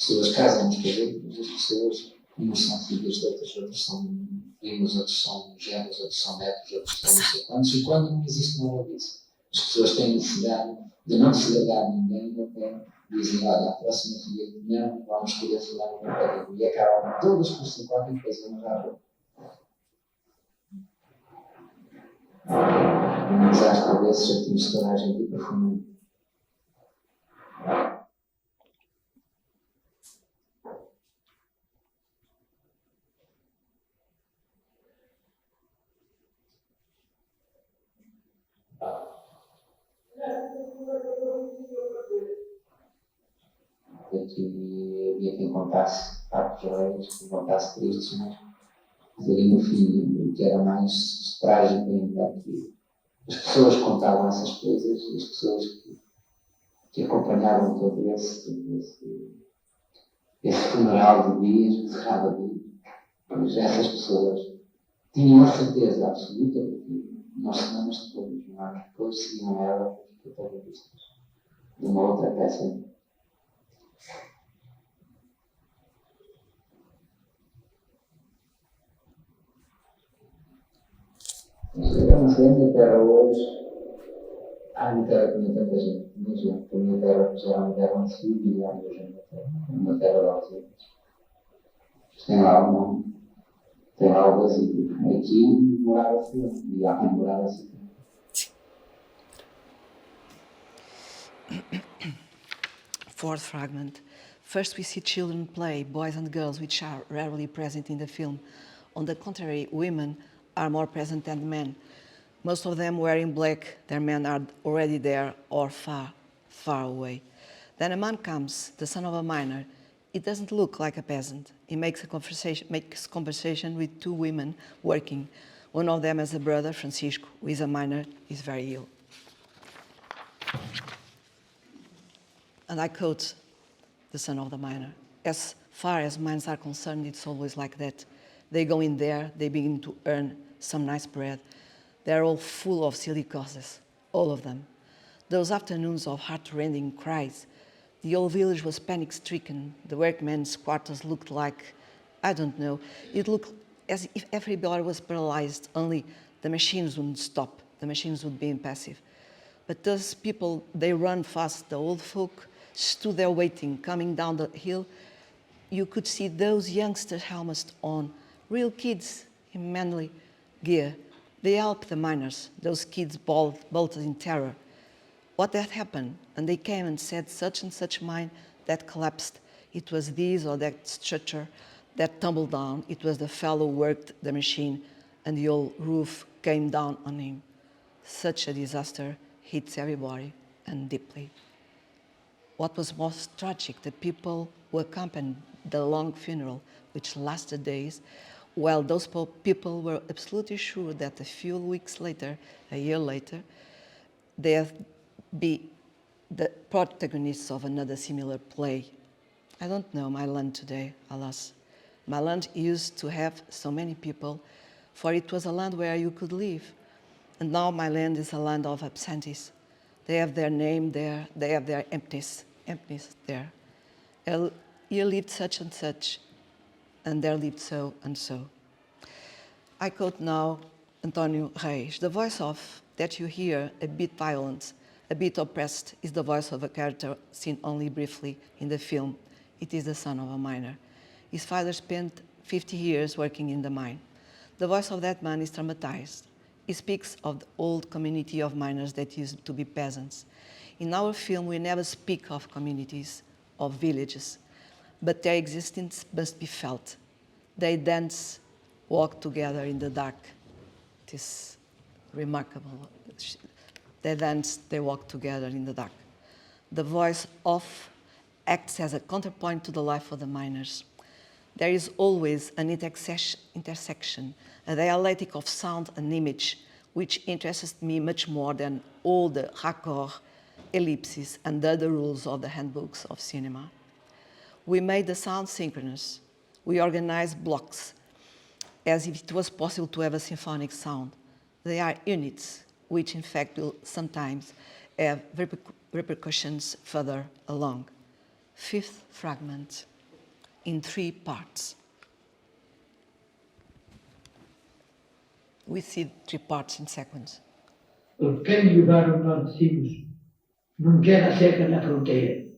pessoas casam-nos com outras, as pessoas, uns são filhos de outras, outros são primos, outros são gêmeos, outros são netos, outros são não sei quantos, e quando não existe nada disso, as pessoas têm necessidade de não se ligar a ninguém, até dizem, olha, a próxima filha de não, vamos escolher fulano no partido, e acabam todas por se qualquer coisa na rua. Um desastre desses atinge toda a gente e profundamente. Havia quem contasse partes reis, quem contasse tristes, mas ali no fim, o que era mais trágico ainda é que as pessoas contavam essas coisas, e as pessoas que acompanhavam todo esse funeral de dias, encerrado de dias, mas essas pessoas tinham a certeza absoluta de que nós semanas depois, não há depois, seguiam ela protagonistas de uma outra peça. Eu não sei, a minha terra hoje, a minha terra tinha tanta gente, muita gente, a minha terra já era uma terra onde se vivia, hoje é uma terra de ausentes. Tem lá o nome, tem lá o vazio. Aqui morava assim, e há quem morava assim. Fourth fragment. First we see children play, boys and girls, which are rarely present in the film. On the contrary, women are more present than men. Most of them wearing black, their men are already there or far, far away. Then a man comes, the son of a miner. It doesn't look like a peasant. He makes conversation with two women working. One of them has a brother, Francisco, who is a miner, is very ill. And I quote the son of the miner. As far as mines are concerned, it's always like that. They go in there, they begin to earn some nice bread. They're all full of silly causes, all of them. Those afternoons of heart-rending cries, the whole village was panic-stricken. The workmen's quarters looked like, I don't know, it looked as if everybody was paralyzed, only the machines wouldn't stop, the machines would be impassive. But those people, they run fast. The old folk stood there waiting, coming down the hill. You could see those youngsters helmets on, real kids in manly gear. They helped the miners. Those kids bolted in terror. What had happened? And they came and said such and such mine that collapsed. It was this or that structure that tumbled down. It was the fellow who worked the machine and the old roof came down on him. Such a disaster hits everybody and deeply. What was most tragic, the people who accompanied the long funeral, which lasted days, while those people were absolutely sure that a few weeks later, a year later, they'd be the protagonists of another similar play. I don't know my land today, alas. My land used to have so many people, for it was a land where you could live. And now my land is a land of absentees. They have their name there, they have their emptiness there. Here lived such and such, and there lived so and so. I quote now António Reis. The voice of that you hear, a bit violent, a bit oppressed, is the voice of a character seen only briefly in the film. It is the son of a miner. His father spent 50 years working in the mine. The voice of that man is traumatized. He speaks of the old community of miners that used to be peasants. In our film, we never speak of communities, of villages, but their existence must be felt. They dance, walk together in the dark. It is remarkable. They dance, they walk together in the dark. The voice of acts as a counterpoint to the life of the miners. There is always an intersection, a dialectic of sound and image, which interests me much more than all the raccords, ellipses, and other rules of the handbooks of cinema. We made the sound synchronous. We organized blocks as if it was possible to have a symphonic sound. They are units, which in fact will sometimes have repercussions further along. Fifth fragment. in 3 parts. We see 3 parts in sequence. O pequeno lugar onde nós descemos não quer a cerca na fronteira,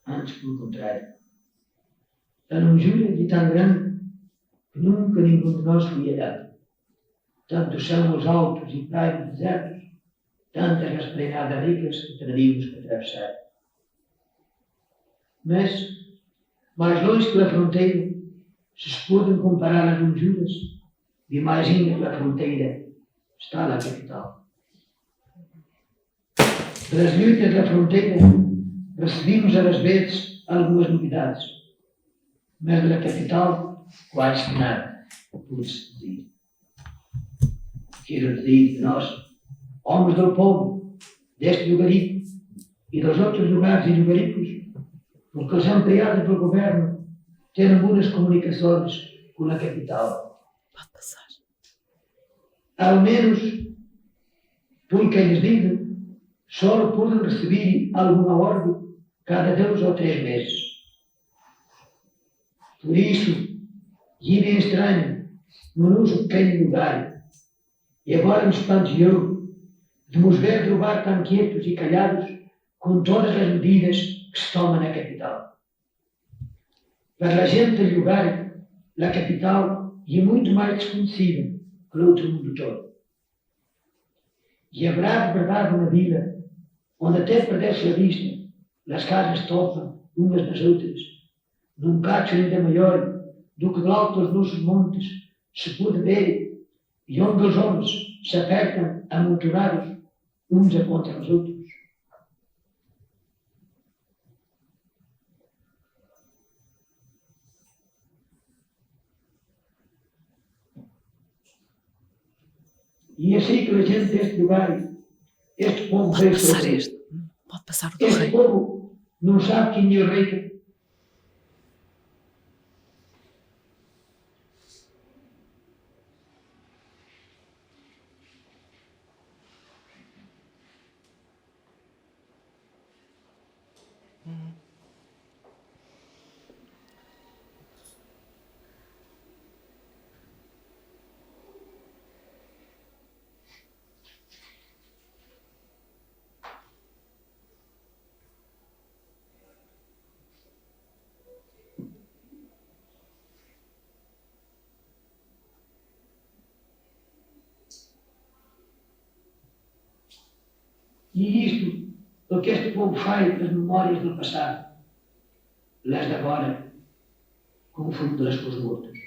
antes pelo contrário. A longura é tão grande que nunca nenhum de nós foi olhado. Tanto são os altos e praios desertos, tantas as pleinadas ricas que teríamos que atravessar. Mas, mais longe pela fronteira, se podem comparar as lonjuras, e mais ainda pela fronteira está a capital. Pelas lutas da fronteira, recebimos às vezes algumas novidades, mas da capital quase que nada, por se dizer. Quero dizer que nós, homens do povo, deste lugarico e dos outros lugares e lugaricos, porque são criados pelo governo, terem boas comunicações com a capital. Pode passar. Ao menos, por quem lhes digo, só podem receber alguma ordem cada 2 ou 3 meses. Por isso, irem estranho no nosso pequeno lugar, e agora me espanteou de nos ver drobar tão quietos e calhados com todas as medidas que se tomam na capital. Para a gente do lugar, a capital é muito mais desconhecida que o outro mundo todo. E haverá de verdade na vila, onde até perdesse a vista, as casas topam umas das outras, num cacho ainda maior do que do alto dos nossos montes se pode ver, e onde os homens se apertam amontoados uns a contra os outros. E assim que a gente deste lugar, este povo Pode veio passar sofrer. este. Pode passar o do Este rei. povo não sabe quem é o rei. E isto, o que este povo faz das memórias do passado, las de agora, confunde-las com os mortos.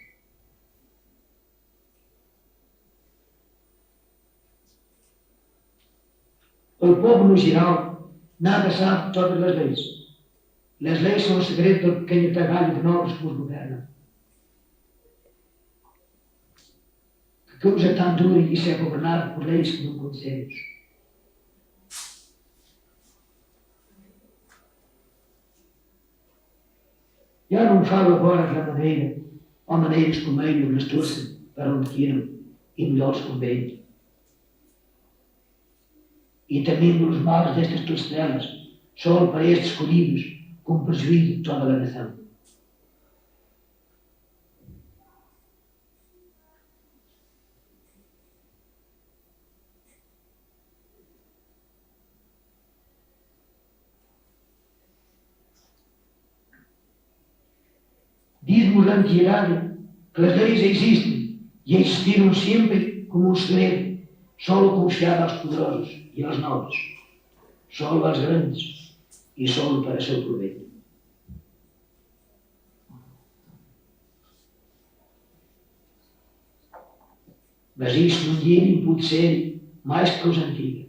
O povo, no geral, nada sabe de todas as leis. As leis são o segredo do pequeno trabalho de nobres que os governam. Que coisa tão dura isso é governado por leis que não conhecemos. Eu não falo agora da maneira, ou maneiras como ele gastou-se para onde queiram e melhores convém. E também dos males destas torcedelas, só para estes escolhidos, com prejuízo de toda a nação. Diz-nos a antiguidade que as leis existem e existiram sempre como um segredo, só confiado aos poderosos e aos nobres, só aos grandes e só para seu proveito. Mas isto um dia nem pode ser mais que coisa antiga.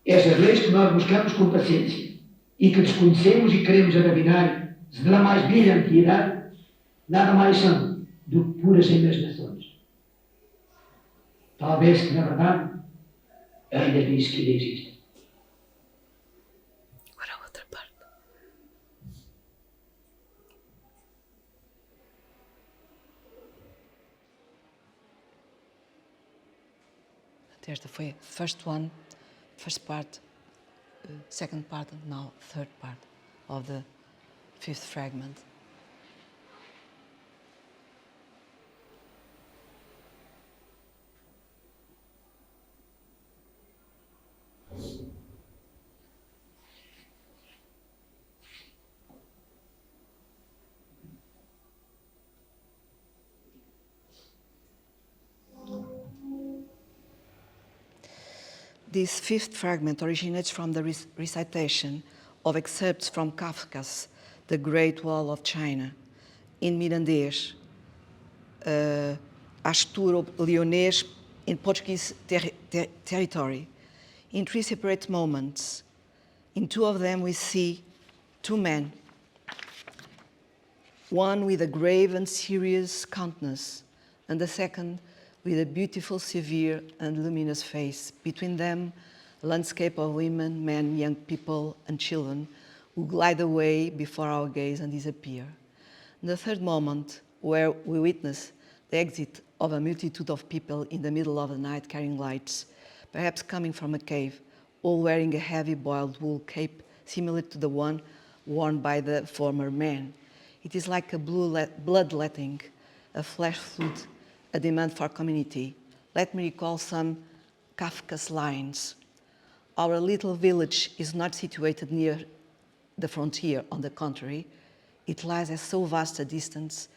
Estas leis que nós buscamos com paciência e que desconhecemos e queremos arabinar, se dá mais brilhantiedade, nada mais são do que puras imaginações. Talvez que, na verdade, ainda nem sequer existe. Agora a outra parte. Esta foi a first part, second part, and now third part of the fifth fragment. This fifth fragment originates from the recitation of excerpts from Kafka's The Great Wall of China, in Mirandês, Asturo-Leonês, in Portuguese territory, in three separate moments. In two of them we see two men, one with a grave and serious countenance, and the second with a beautiful, severe, and luminous face. Between them, a landscape of women, men, young people, and children who glide away before our gaze and disappear. In the third moment, where we witness the exit of a multitude of people in the middle of the night carrying lights, perhaps coming from a cave, all wearing a heavy boiled wool cape similar to the one worn by the former man. It is like a bloodletting, a flesh flood, a demand for community. Let me recall some Kafka's lines. Our little village is not situated near the frontier. On the contrary, it lies at so vast a distance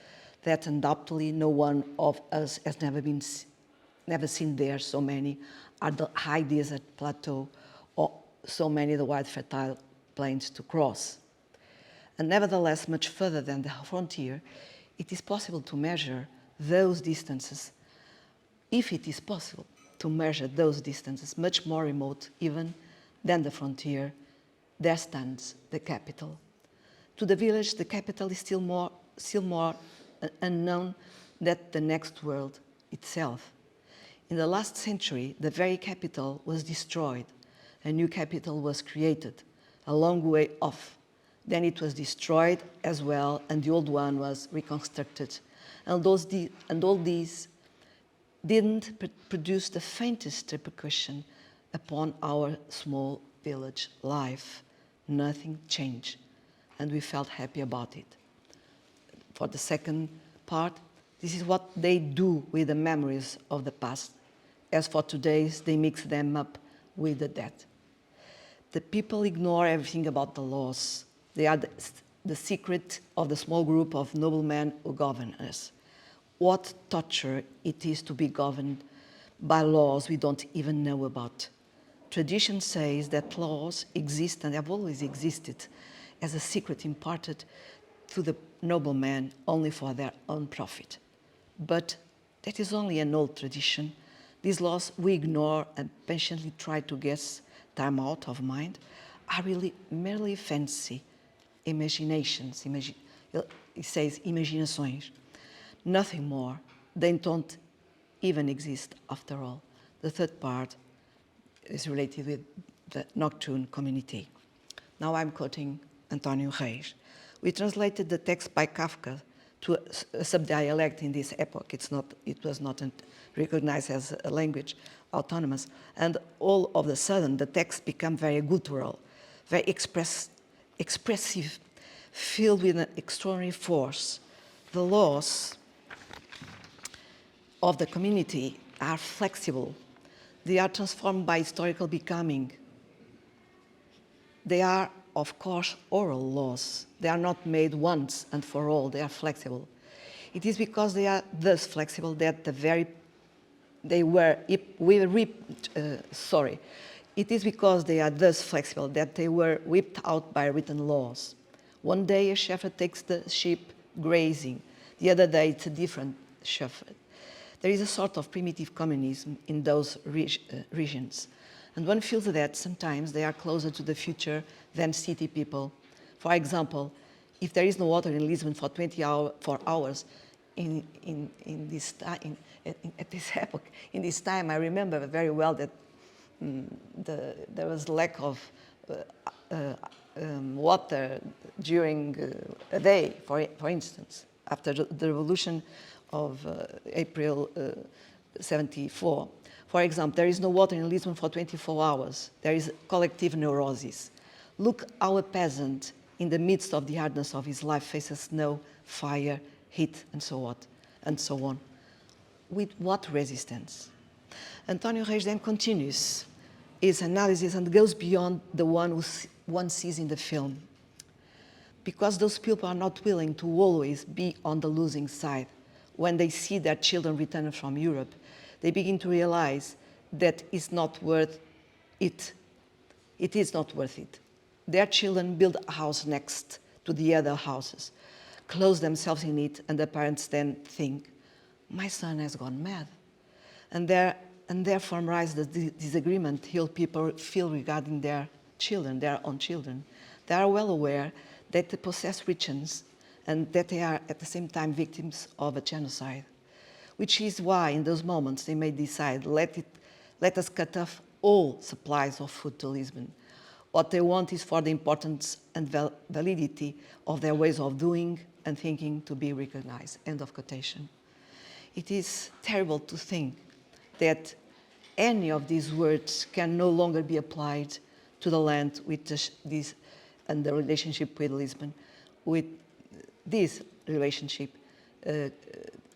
that undoubtedly no one of us has never seen there so many are the high desert plateau or so many the wide fertile plains to cross. And nevertheless, much further than the frontier, it is possible to measure those distances, if it is possible to measure those distances much more remote even than the frontier, there stands the capital. To the village, the capital is still more unknown than the next world itself. In the last century, the very capital was destroyed. A new capital was created, a long way off. Then it was destroyed as well, and the old one was reconstructed. And all these didn't produce the faintest repercussion upon our small village life. Nothing changed, and we felt happy about it. For the second part, this is what they do with the memories of the past. As for today's, they mix them up with the dead. The people ignore everything about the laws. They are the secret of the small group of noblemen who govern us. What torture it is to be governed by laws we don't even know about. Tradition says that laws exist and have always existed as a secret imparted to the noblemen only for their own profit. But that is only an old tradition. These laws we ignore and patiently try to guess time out of mind are really merely fancy imaginations. It says imaginações. Nothing more. They don't even exist after all. The third part is related with the nocturne community. Now I'm quoting António Reis. We translated the text by Kafka to a sub-dialect in this epoch. It was not recognized as a language autonomous. And all of a sudden, the text became very guttural, very expressive, filled with an extraordinary force. The laws of the community are flexible. They are transformed by historical becoming. They are, of course, oral laws. They are not made once and for all. They are flexible. It is because they are thus flexible that It is because they are thus flexible that they were whipped out by written laws. One day a shepherd takes the sheep grazing. The other day it's a different shepherd. There is a sort of primitive communism in those regions, And one feels that sometimes they are closer to the future than city people. For example, if there is no water in Lisbon for 4 hours at this epoch, in this time, I remember very well that there was lack of water during a day, for instance, after the revolution of April 74. For example, there is no water in Lisbon for 24 hours. There is collective neurosis. Look how a peasant, in the midst of the hardness of his life, faces snow, fire, heat, and so on. With what resistance? António Reis then continues his analysis and goes beyond the one one sees in the film. Because those people are not willing to always be on the losing side. When they see their children return from Europe, they begin to realize that it's not worth it. It is not worth it. Their children build a house next to the other houses, close themselves in it, and the parents then think, my son has gone mad. And therefore rise the disagreement people feel regarding their children, their own children. They are well aware that they possess riches and that they are at the same time victims of a genocide, which is why in those moments they may decide, let us cut off all supplies of food to Lisbon. What they want is for the importance and validity of their ways of doing and thinking to be recognized. End of quotation. It is terrible to think that any of these words can no longer be applied to the land with this and the relationship with Lisbon. With this relationship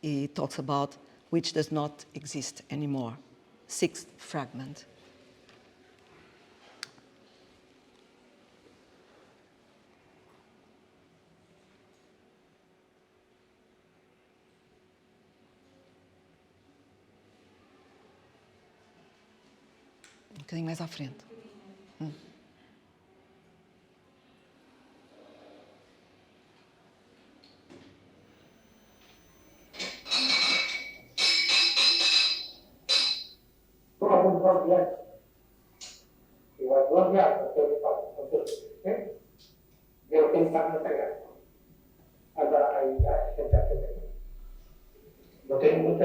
he talks about, which does not exist anymore. Sixth fragment. Um bocadinho mais à frente. Eu tenho estado na pegada. Agora, aí, eu tenho muita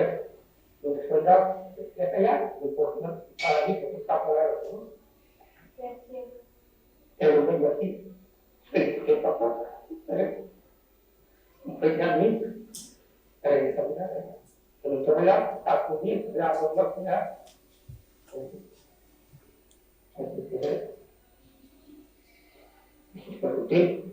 responsabilidade, é pegar, depois, não, para mim, porque está por ela, não? Eu venho aqui, sei que está por ela, não foi nada muito, é isso, eu não trabalhar, está comigo, já vou vacinar. O tempo.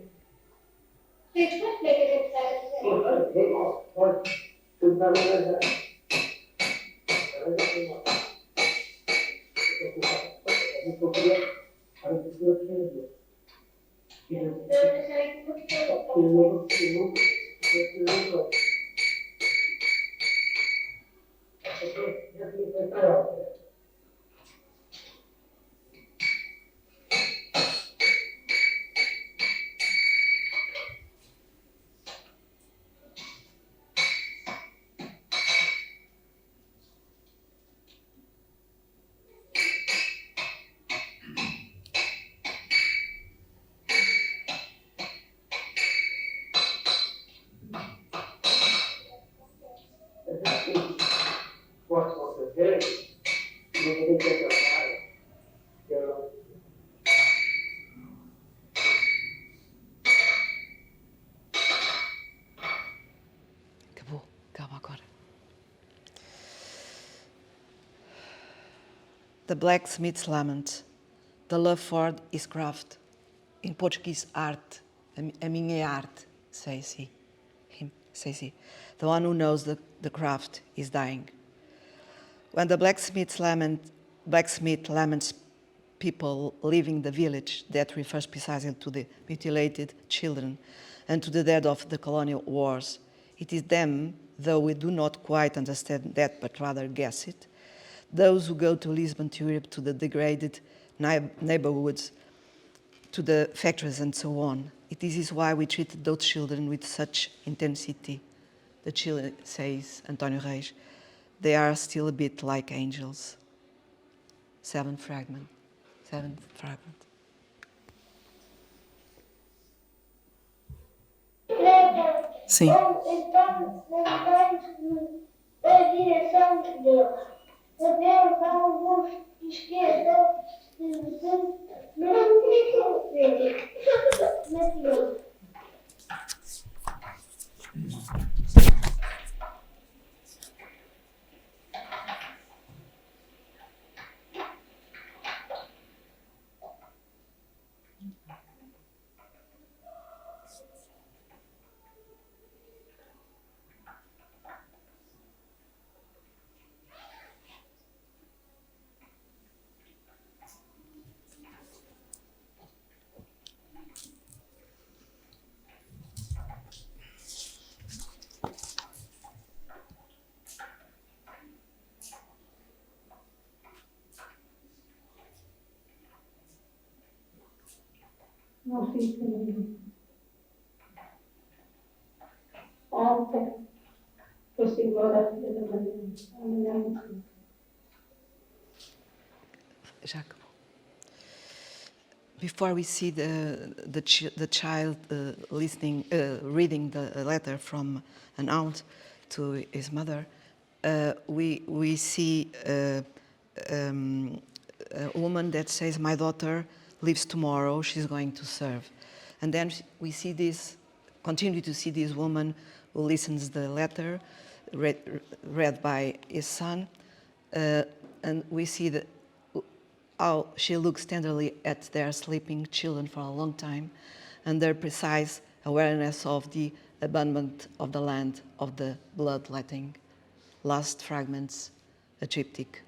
The blacksmith's lament, the love for his craft. In Portuguese, arte, a minha arte, says he. The one who knows the craft is dying. When the blacksmith laments people leaving the village, that refers precisely to the mutilated children and to the dead of the colonial wars. It is them, though we do not quite understand that, but rather guess it, those who go to Lisbon, to Europe, to the degraded neighborhoods, to the factories and so on. It is why we treat those children with such intensity. The children, says António Reis, they are still a bit like angels. seventh fragment. Sim. Então, da direção de Deus. De Deus há alguns de esquerda, não fica ontem, eu sigo agora a filha da Margarida, amanhã muito. Já acabou. Before we see the child reading the letter from an aunt to his mother, we see a woman that says, "My daughter leaves tomorrow, she's going to serve." And then we see continue to see this woman who listens the letter read by his son, and we see how she looks tenderly at their sleeping children for a long time, and their precise awareness of the abandonment of the land, of the bloodletting. Last fragments, a triptych.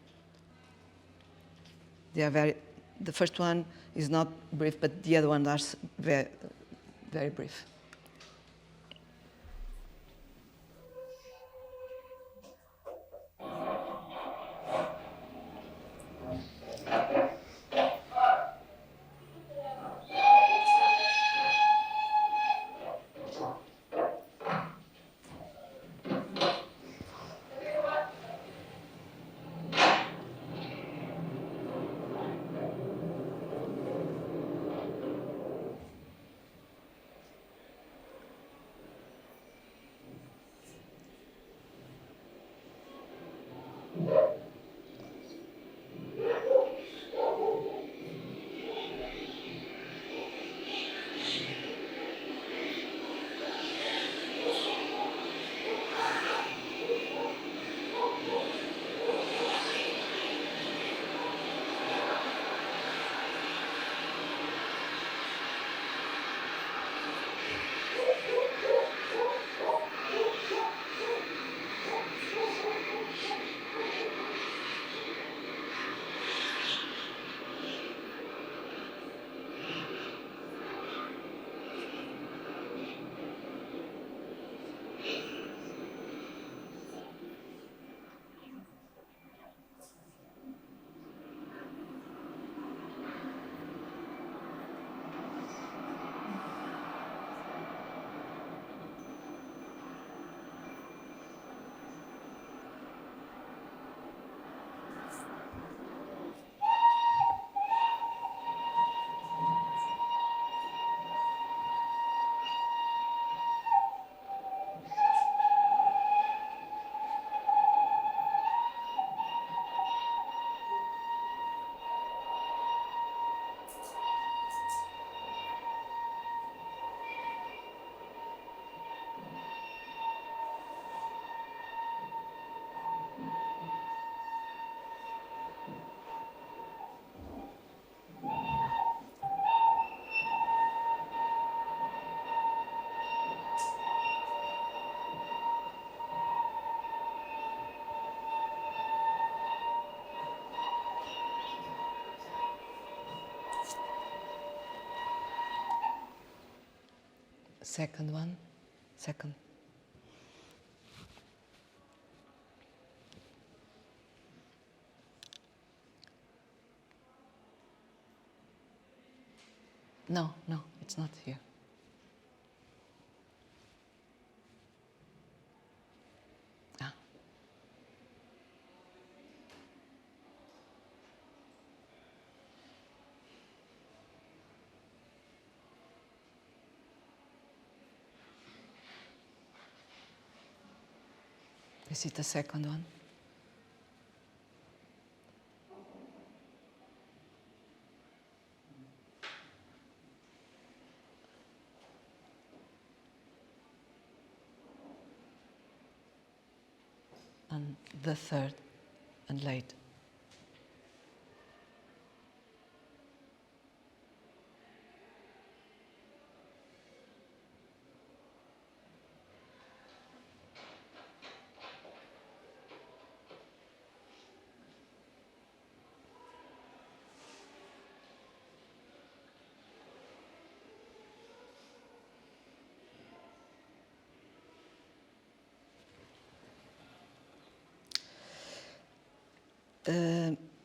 They are the first one is not brief, but the other ones are very, very brief. Second one. No, it's not here. Is it the second one? And the third, and late.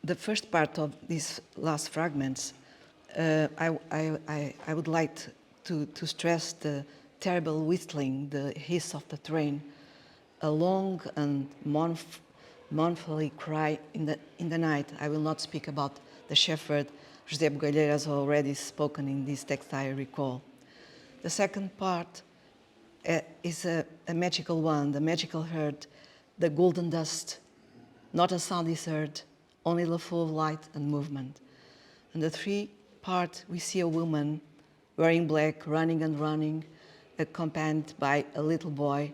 The first part of these last fragments, I would like to stress the terrible whistling, the hiss of the train, a long and mournfully cry in the night. I will not speak about the shepherd. José Bugalheiro has already spoken in this text I recall. The second part is a magical one, the magical herd, the golden dust. Not a sound is heard, only the flow of light and movement. And the third part, we see a woman wearing black, running and running, accompanied by a little boy.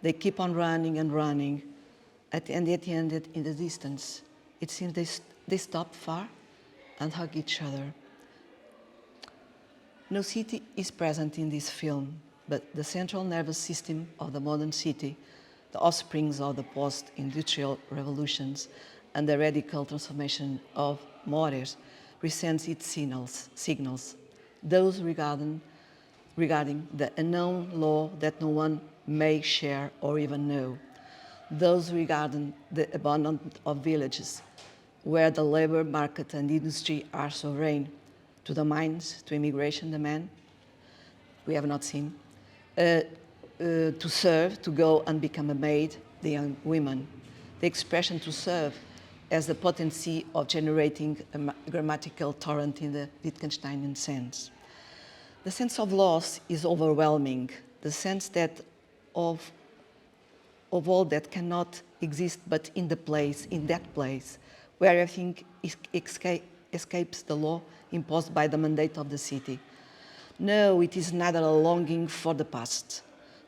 They keep on running and running. At the end, in the distance, it seems they stop far and hug each other. No city is present in this film, but the central nervous system of the modern city, the offsprings of the post-industrial revolutions and the radical transformation of Mores, resents its signals, those regarding the unknown law that no one may share or even know, those regarding the abandonment of villages, where the labor market and industry are sovereign, to the mines, to immigration demand, we have not seen, to serve, to go and become a maid, the young women. The expression to serve as the potency of generating a grammatical torrent in the Wittgensteinian sense. The sense of loss is overwhelming, the sense that of all that cannot exist but in that place, where everything escapes the law imposed by the mandate of the city. No, it is neither a longing for the past,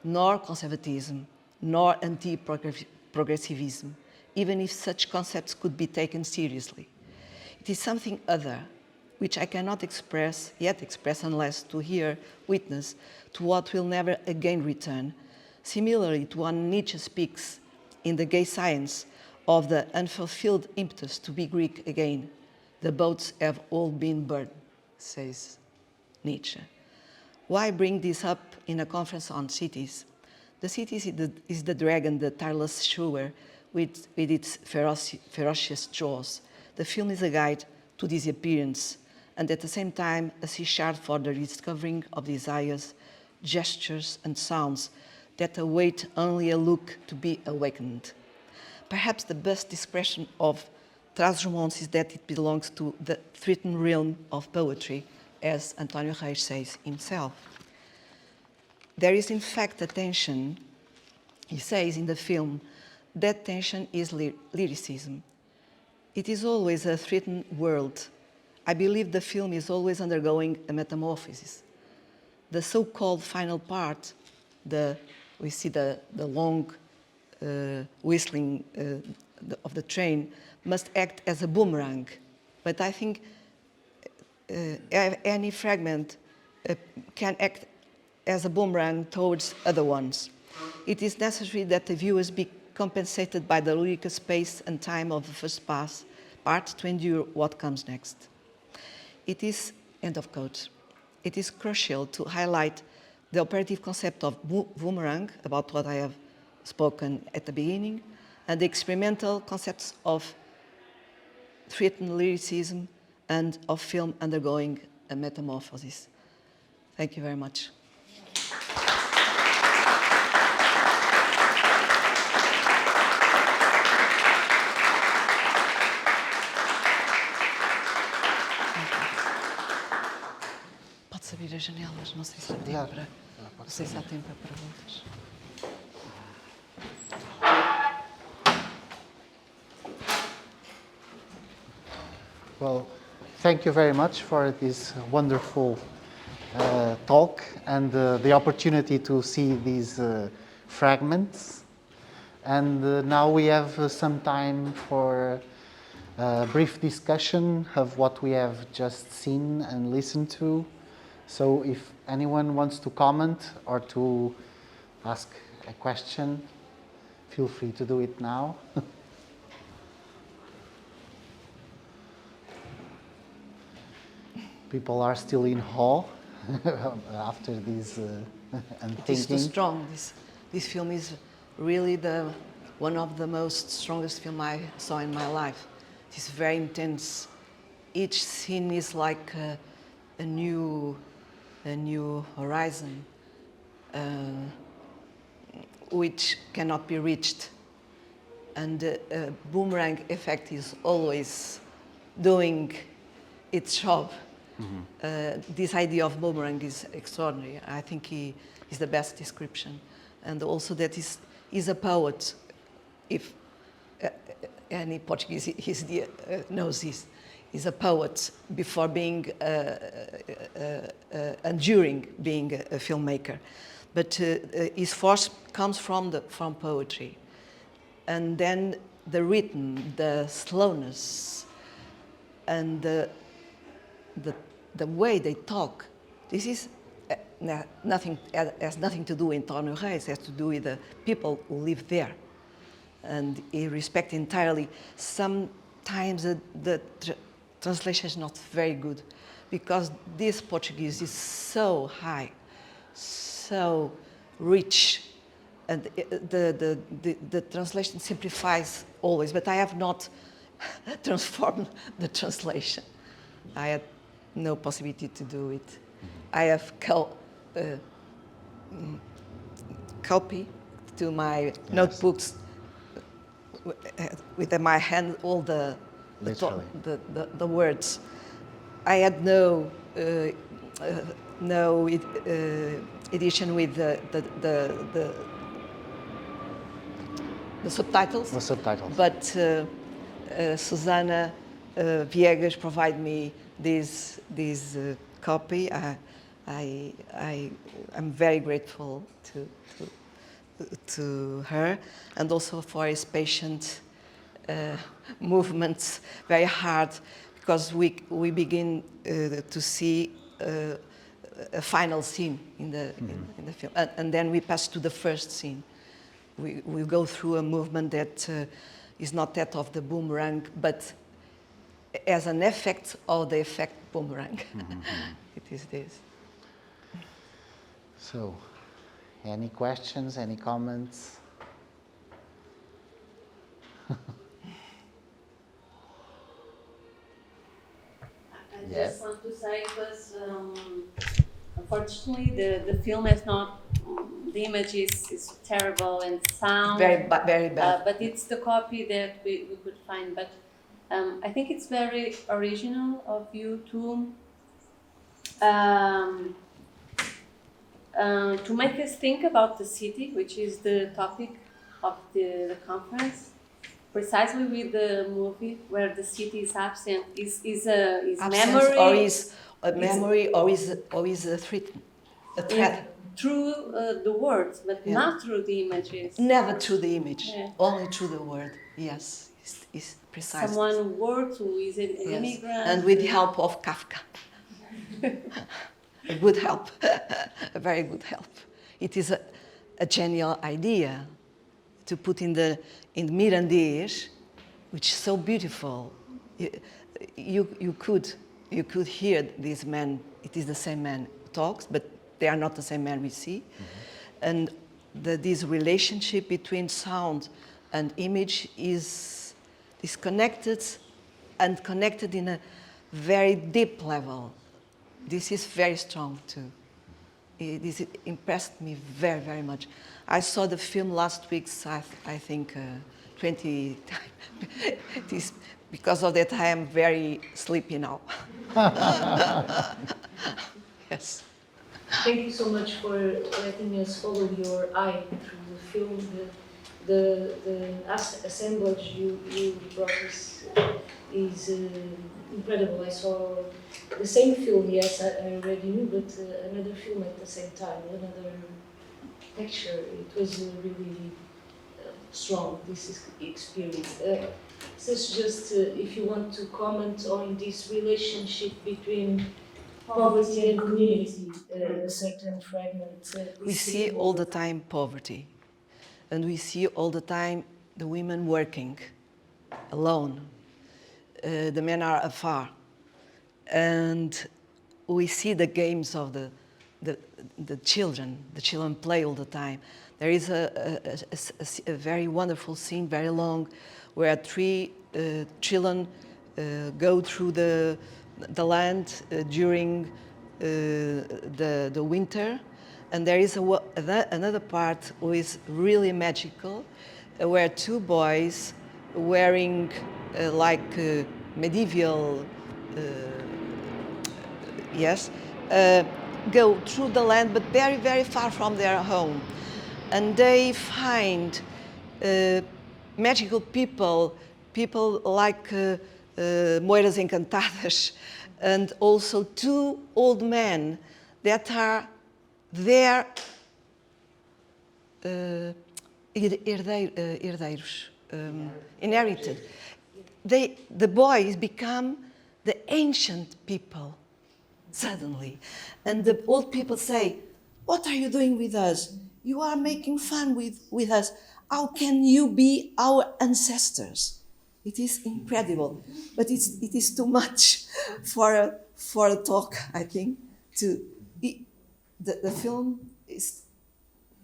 nor conservatism, nor anti-progressivism, even if such concepts could be taken seriously. It is something other, which I cannot yet express unless to hear witness to what will never again return, similarly to when Nietzsche speaks in The Gay Science of the unfulfilled impetus to be Greek again. The boats have all been burned, says Nietzsche. Why bring this up in a conference on cities? The city is the dragon, the tireless shower with its ferocious jaws. The film is a guide to disappearance and at the same time a sea shard for the rediscovering of desires, gestures and sounds that await only a look to be awakened. Perhaps the best expression of Trás-os-Montes is that it belongs to the threatened realm of poetry, as António Reis says himself. There is in fact a tension, he says in the film, that tension is lyricism. It is always a threatened world. I believe the film is always undergoing a metamorphosis. The so-called final part, we see the long whistling of the train, must act as a boomerang. But I think any fragment can act as a boomerang towards other ones. It is necessary that the viewers be compensated by the lyrical space and time of the first part to endure what comes next. It is, end of quote, it is crucial to highlight the operative concept of boomerang, about what I have spoken at the beginning, and the experimental concepts of threatened lyricism and of film undergoing a metamorphosis. Thank you very much. Pode-se abrir as janelas, não sei se há tempo para, não sei se há tempo para perguntas. Well, thank you very much for this wonderful talk and the opportunity to see these fragments. And now we have some time for a brief discussion of what we have just seen and listened to. So if anyone wants to comment or to ask a question, feel free to do it now. People are still in awe after this and It is too thinking. strong. This film is really one of the most strongest film I saw in my life. It is very intense. Each scene is like a new horizon, which cannot be reached. And the boomerang effect is always doing its job. This idea of boomerang is extraordinary. I think he is the best description. And also that he's a poet. If any Portuguese knows this, he's a poet before being and during being a filmmaker. But his force comes from poetry. And then the rhythm, the slowness, and the way they talk. This is has nothing to do with António Reis. It has to do with the people who live there, and he respects entirely. Sometimes the translation is not very good, because this Portuguese is so high, so rich, and the translation simplifies always. But I have not transformed the translation. I had no possibility to do it. I have copy to my notebooks with my hand all the words. I had no edition with the subtitles. The subtitles. But Susana Viegas provided me this copy. I'm very grateful to her, and also for his patient movements, very hard, because we begin to see a final scene in the film, and then we pass to the first scene. We go through a movement that is not that of the boomerang, but as an effect of the effect boomerang. It is this. So, any questions, any comments? I Yes. just want to say, because unfortunately the film is not, the image is terrible and sound. Very bad. But it's the copy that we could find. But I think it's very original of you to make us think about the city, which is the topic of the conference, precisely with the movie where the city is absent, is memory, or is a memory, or is a threat. A threat. Through the words, but not through the images. Never through the image, only through the word. Yes, it's precise. Someone who works, who is an immigrant. And with the help of Kafka. A good help, a very good help. It is a genial idea to put in the Mirandês, which is so beautiful. You could hear this man. It is the same man who talks, but they are not the same man we see. And this relationship between sound and image is connected, and connected in a very deep level. This is very strong too. This impressed me very, very much. I saw the film last week, I think 20 times. Because of that, I am very sleepy now. Yes. Thank you so much for letting us follow your eye through the film. the assemblage you brought us is incredible. I saw the same film, yes, I already knew, but another film at the same time, another texture. It was really strong, this experience. So it's just if you want to comment on this relationship between poverty and community, a certain fragment. We see all the time poverty, and we see all the time the women working alone. The men are afar, and we see the games of the children. The children play all the time. There is a very wonderful scene, very long, where three children go through the land during the winter, and there is another part which is really magical, where two boys wearing medieval go through the land, but very, very far from their home. And they find magical people like Moiras Encantadas, and also two old men that are their herdeiros, inherited. The boys become the ancient people suddenly. And the old people say, "What are you doing with us? You are making fun with us. How can you be our ancestors?" It is incredible, but it is too much for a talk, I think. The film is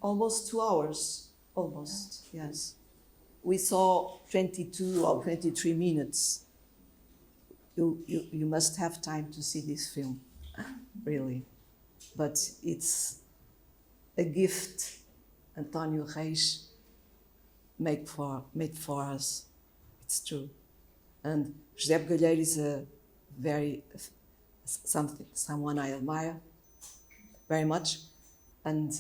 almost 2 hours, almost, yes. We saw 22 or 23 minutes. You must have time to see this film, really. But it's a gift António Reis made for us. It's true. And José Bugalheiro is someone I admire very much, and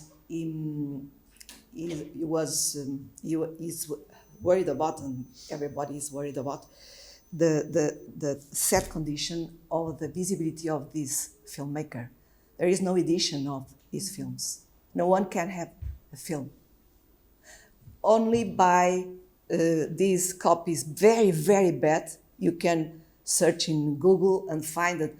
he's worried about, and everybody is worried about, the sad condition of the visibility of this filmmaker. There is no edition of his films. No one can have a film. Only by these copies, very, very bad, you can search in Google and find that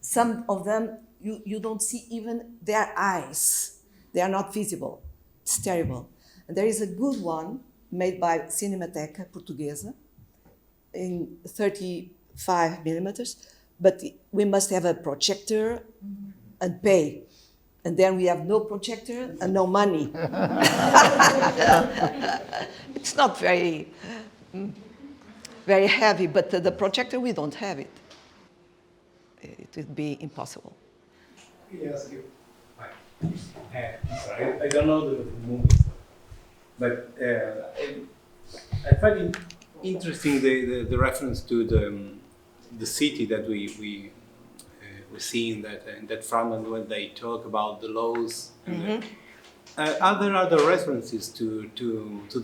some of them, you don't see even their eyes. They are not visible. It's terrible. And there is a good one made by Cinemateca Portuguesa in 35 millimeters, but we must have a projector and pay. And then we have no projector and no money. It's not very heavy, but the projector, we don't have it. It would be impossible. Let me ask you. Sorry, I don't know the movie, but I find it interesting the reference to the city that we see in that fragment when they talk about the laws. And are there other references to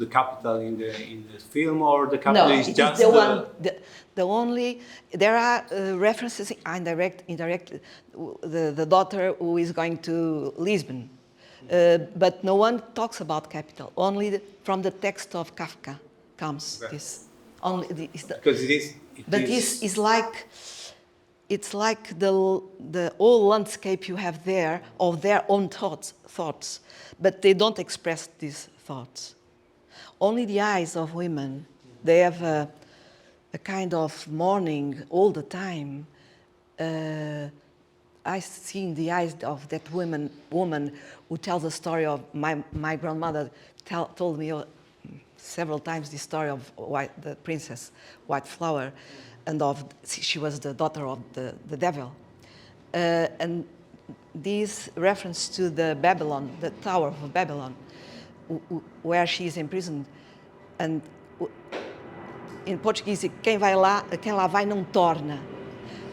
the capital in the film, or the capital is just the only? There are references indirect. The daughter who is going to Lisbon, but no one talks about capital. Only from the text of Kafka comes this. Only because it is. It's like the whole landscape you have there of their own thoughts, but they don't express these thoughts. Only the eyes of women, they have a kind of mourning all the time. I see in the eyes of that woman who tells the story of my grandmother told me several times the story of the princess White Flower, and she was the daughter of the devil. And this reference to the Babylon, the Tower of Babylon, where she is imprisoned. And in Portuguese, quem lá vai não torna.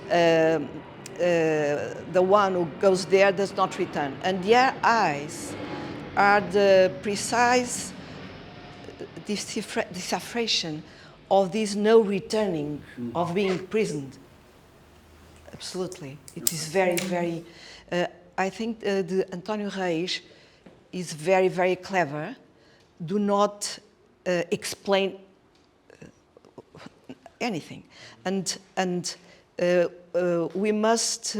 The one who goes there does not return. And their eyes are the precise decipheration of this no returning, of being imprisoned. Absolutely. It is very, very... I think the António Reis is very, very clever. Do not explain anything. And we must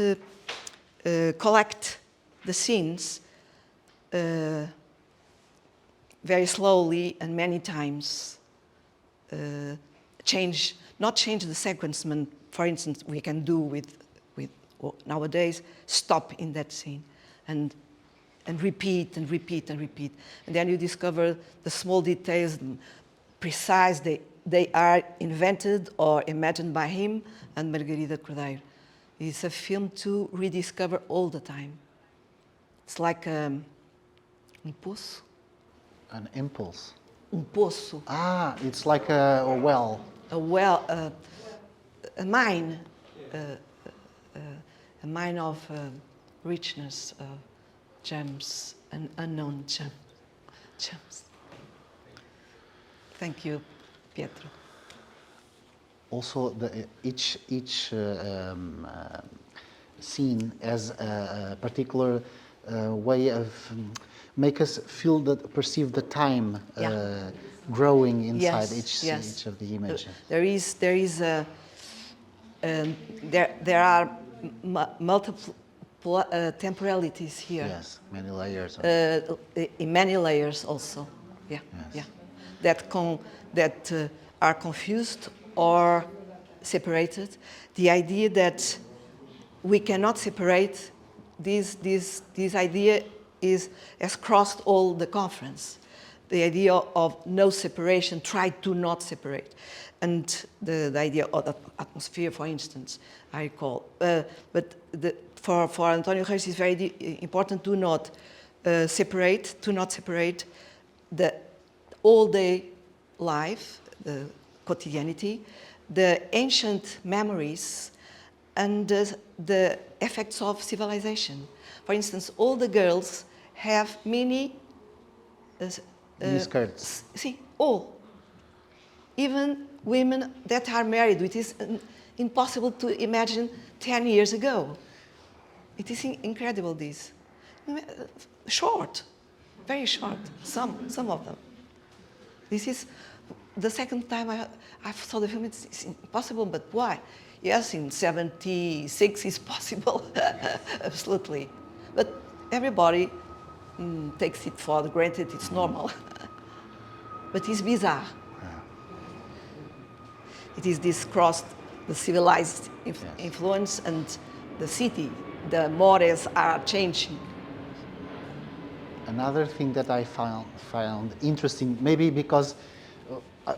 collect the scenes very slowly and many times. Not change the sequencement. For instance, we can do with nowadays, stop in that scene and repeat and repeat and repeat. And then you discover the small details, precise, they are invented or imagined by him and Margarida Cordeiro. It's a film to rediscover all the time. It's like poço. An impulse. Poço. Ah, it's like a well. A well, a mine. A mine of richness, gems, and unknown gems. Thank you, Pietro. Also, each scene has a particular way of make us perceive the time growing inside each of the images. There are multiple temporalities here. Yes, many layers. Many layers also. Yeah, yes. Yeah. That are confused or separated. The idea that we cannot separate this idea has crossed all the conference. The idea of no separation, try to not separate. And the idea of the atmosphere, for instance, I recall. But for António Reis, it's very important to not separate the all-day life, the quotidianity, the ancient memories, and the effects of civilization. For instance, all the girls have mini skirts. See, all. Even women that are married, which is impossible to imagine 10 years ago. It is incredible, this. Short, very short, some of them. This is the second time I saw the film. It's impossible, but why? Yes, in 76 it's possible, absolutely. But everybody takes it for granted, it's normal. But it's bizarre. It is this crossed, the civilized influence and the city, the mores are changing. Another thing that I found interesting, maybe because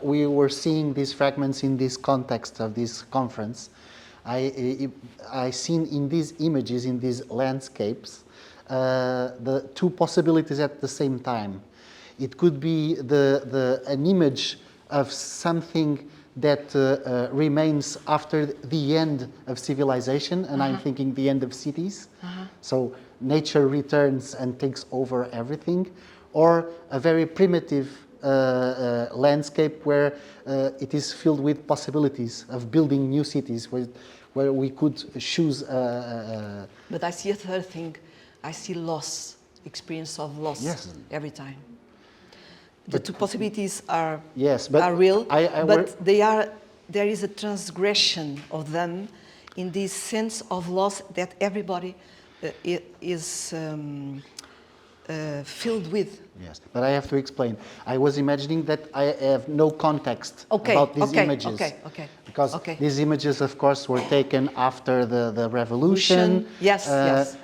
we were seeing these fragments in this context of this conference, I seen in these images, in these landscapes, the two possibilities at the same time. It could be an image of something that remains after the end of civilization, and I'm thinking the end of cities. So nature returns and takes over everything, or a very primitive landscape where it is filled with possibilities of building new cities where we could choose. But I see a third thing. I see loss, experience of loss every time. The two possibilities are real, but there is a transgression of them in this sense of loss that everybody is filled with. Yes, but I have to explain. I was imagining that I have no context about these images. Because these images, of course, were taken after the revolution. Yes.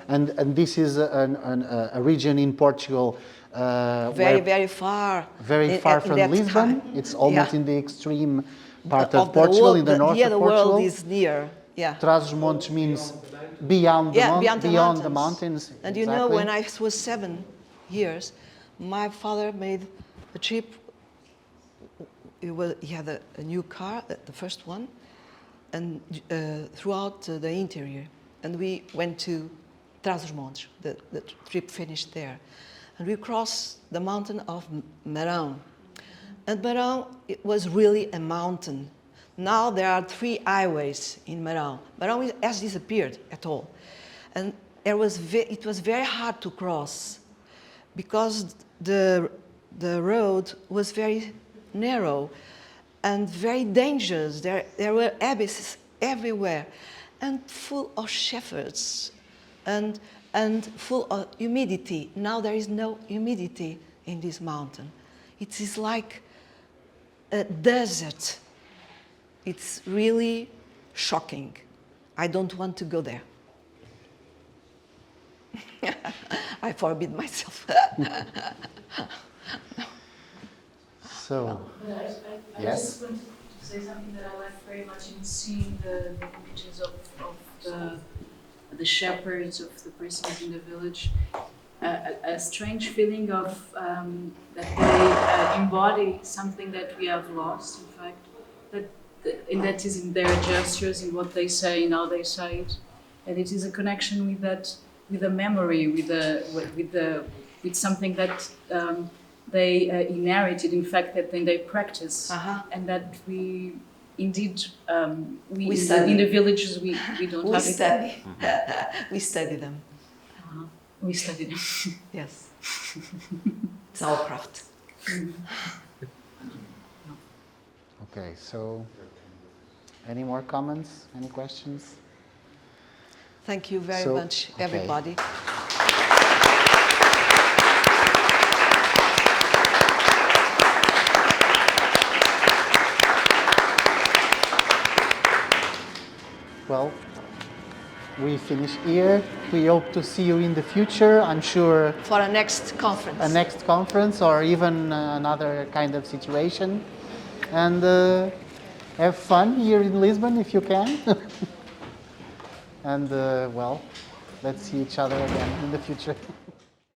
And this is a region in Portugal very far from Lisbon. Time. It's almost in the extreme part of Portugal, in the north of Portugal. The world is near. Yeah. Trás-os-Montes means beyond the mountains. And you know, when I was 7 years, my father made a trip. He had a new car, the first one, and throughout the interior. And we went to Trás-os-Montes. The trip finished there. And we crossed the mountain of Serrão. And Marão, it was really a mountain. Now there are 3 highways in Marão. Marão has disappeared at all. And it was very hard to cross because the road was very narrow and very dangerous. There were abysses everywhere and full of shepherds and full of humidity. Now there is no humidity in this mountain. It is like a desert. It's really shocking. I don't want to go there. I forbid myself. So, I yes? just wanted to say something that I like very much in seeing the images of the shepherds, of the persons in the village. A strange feeling of that they embody something that we have lost, in fact, and that is in their gestures, in what they say, in how they say it, and it is a connection with that, with a memory, with something that they inherited, in fact, that then they practice, and that we indeed we in the villages we don't have study. it. We study them. We study them. Yes. It's our craft. Okay, so any more comments? Any questions? Thank you very much, everybody. Well, we finish here. We hope to see you in the future, I'm sure. For a next conference. A next conference or even another kind of situation. And have fun here in Lisbon if you can. And well, let's see each other again in the future.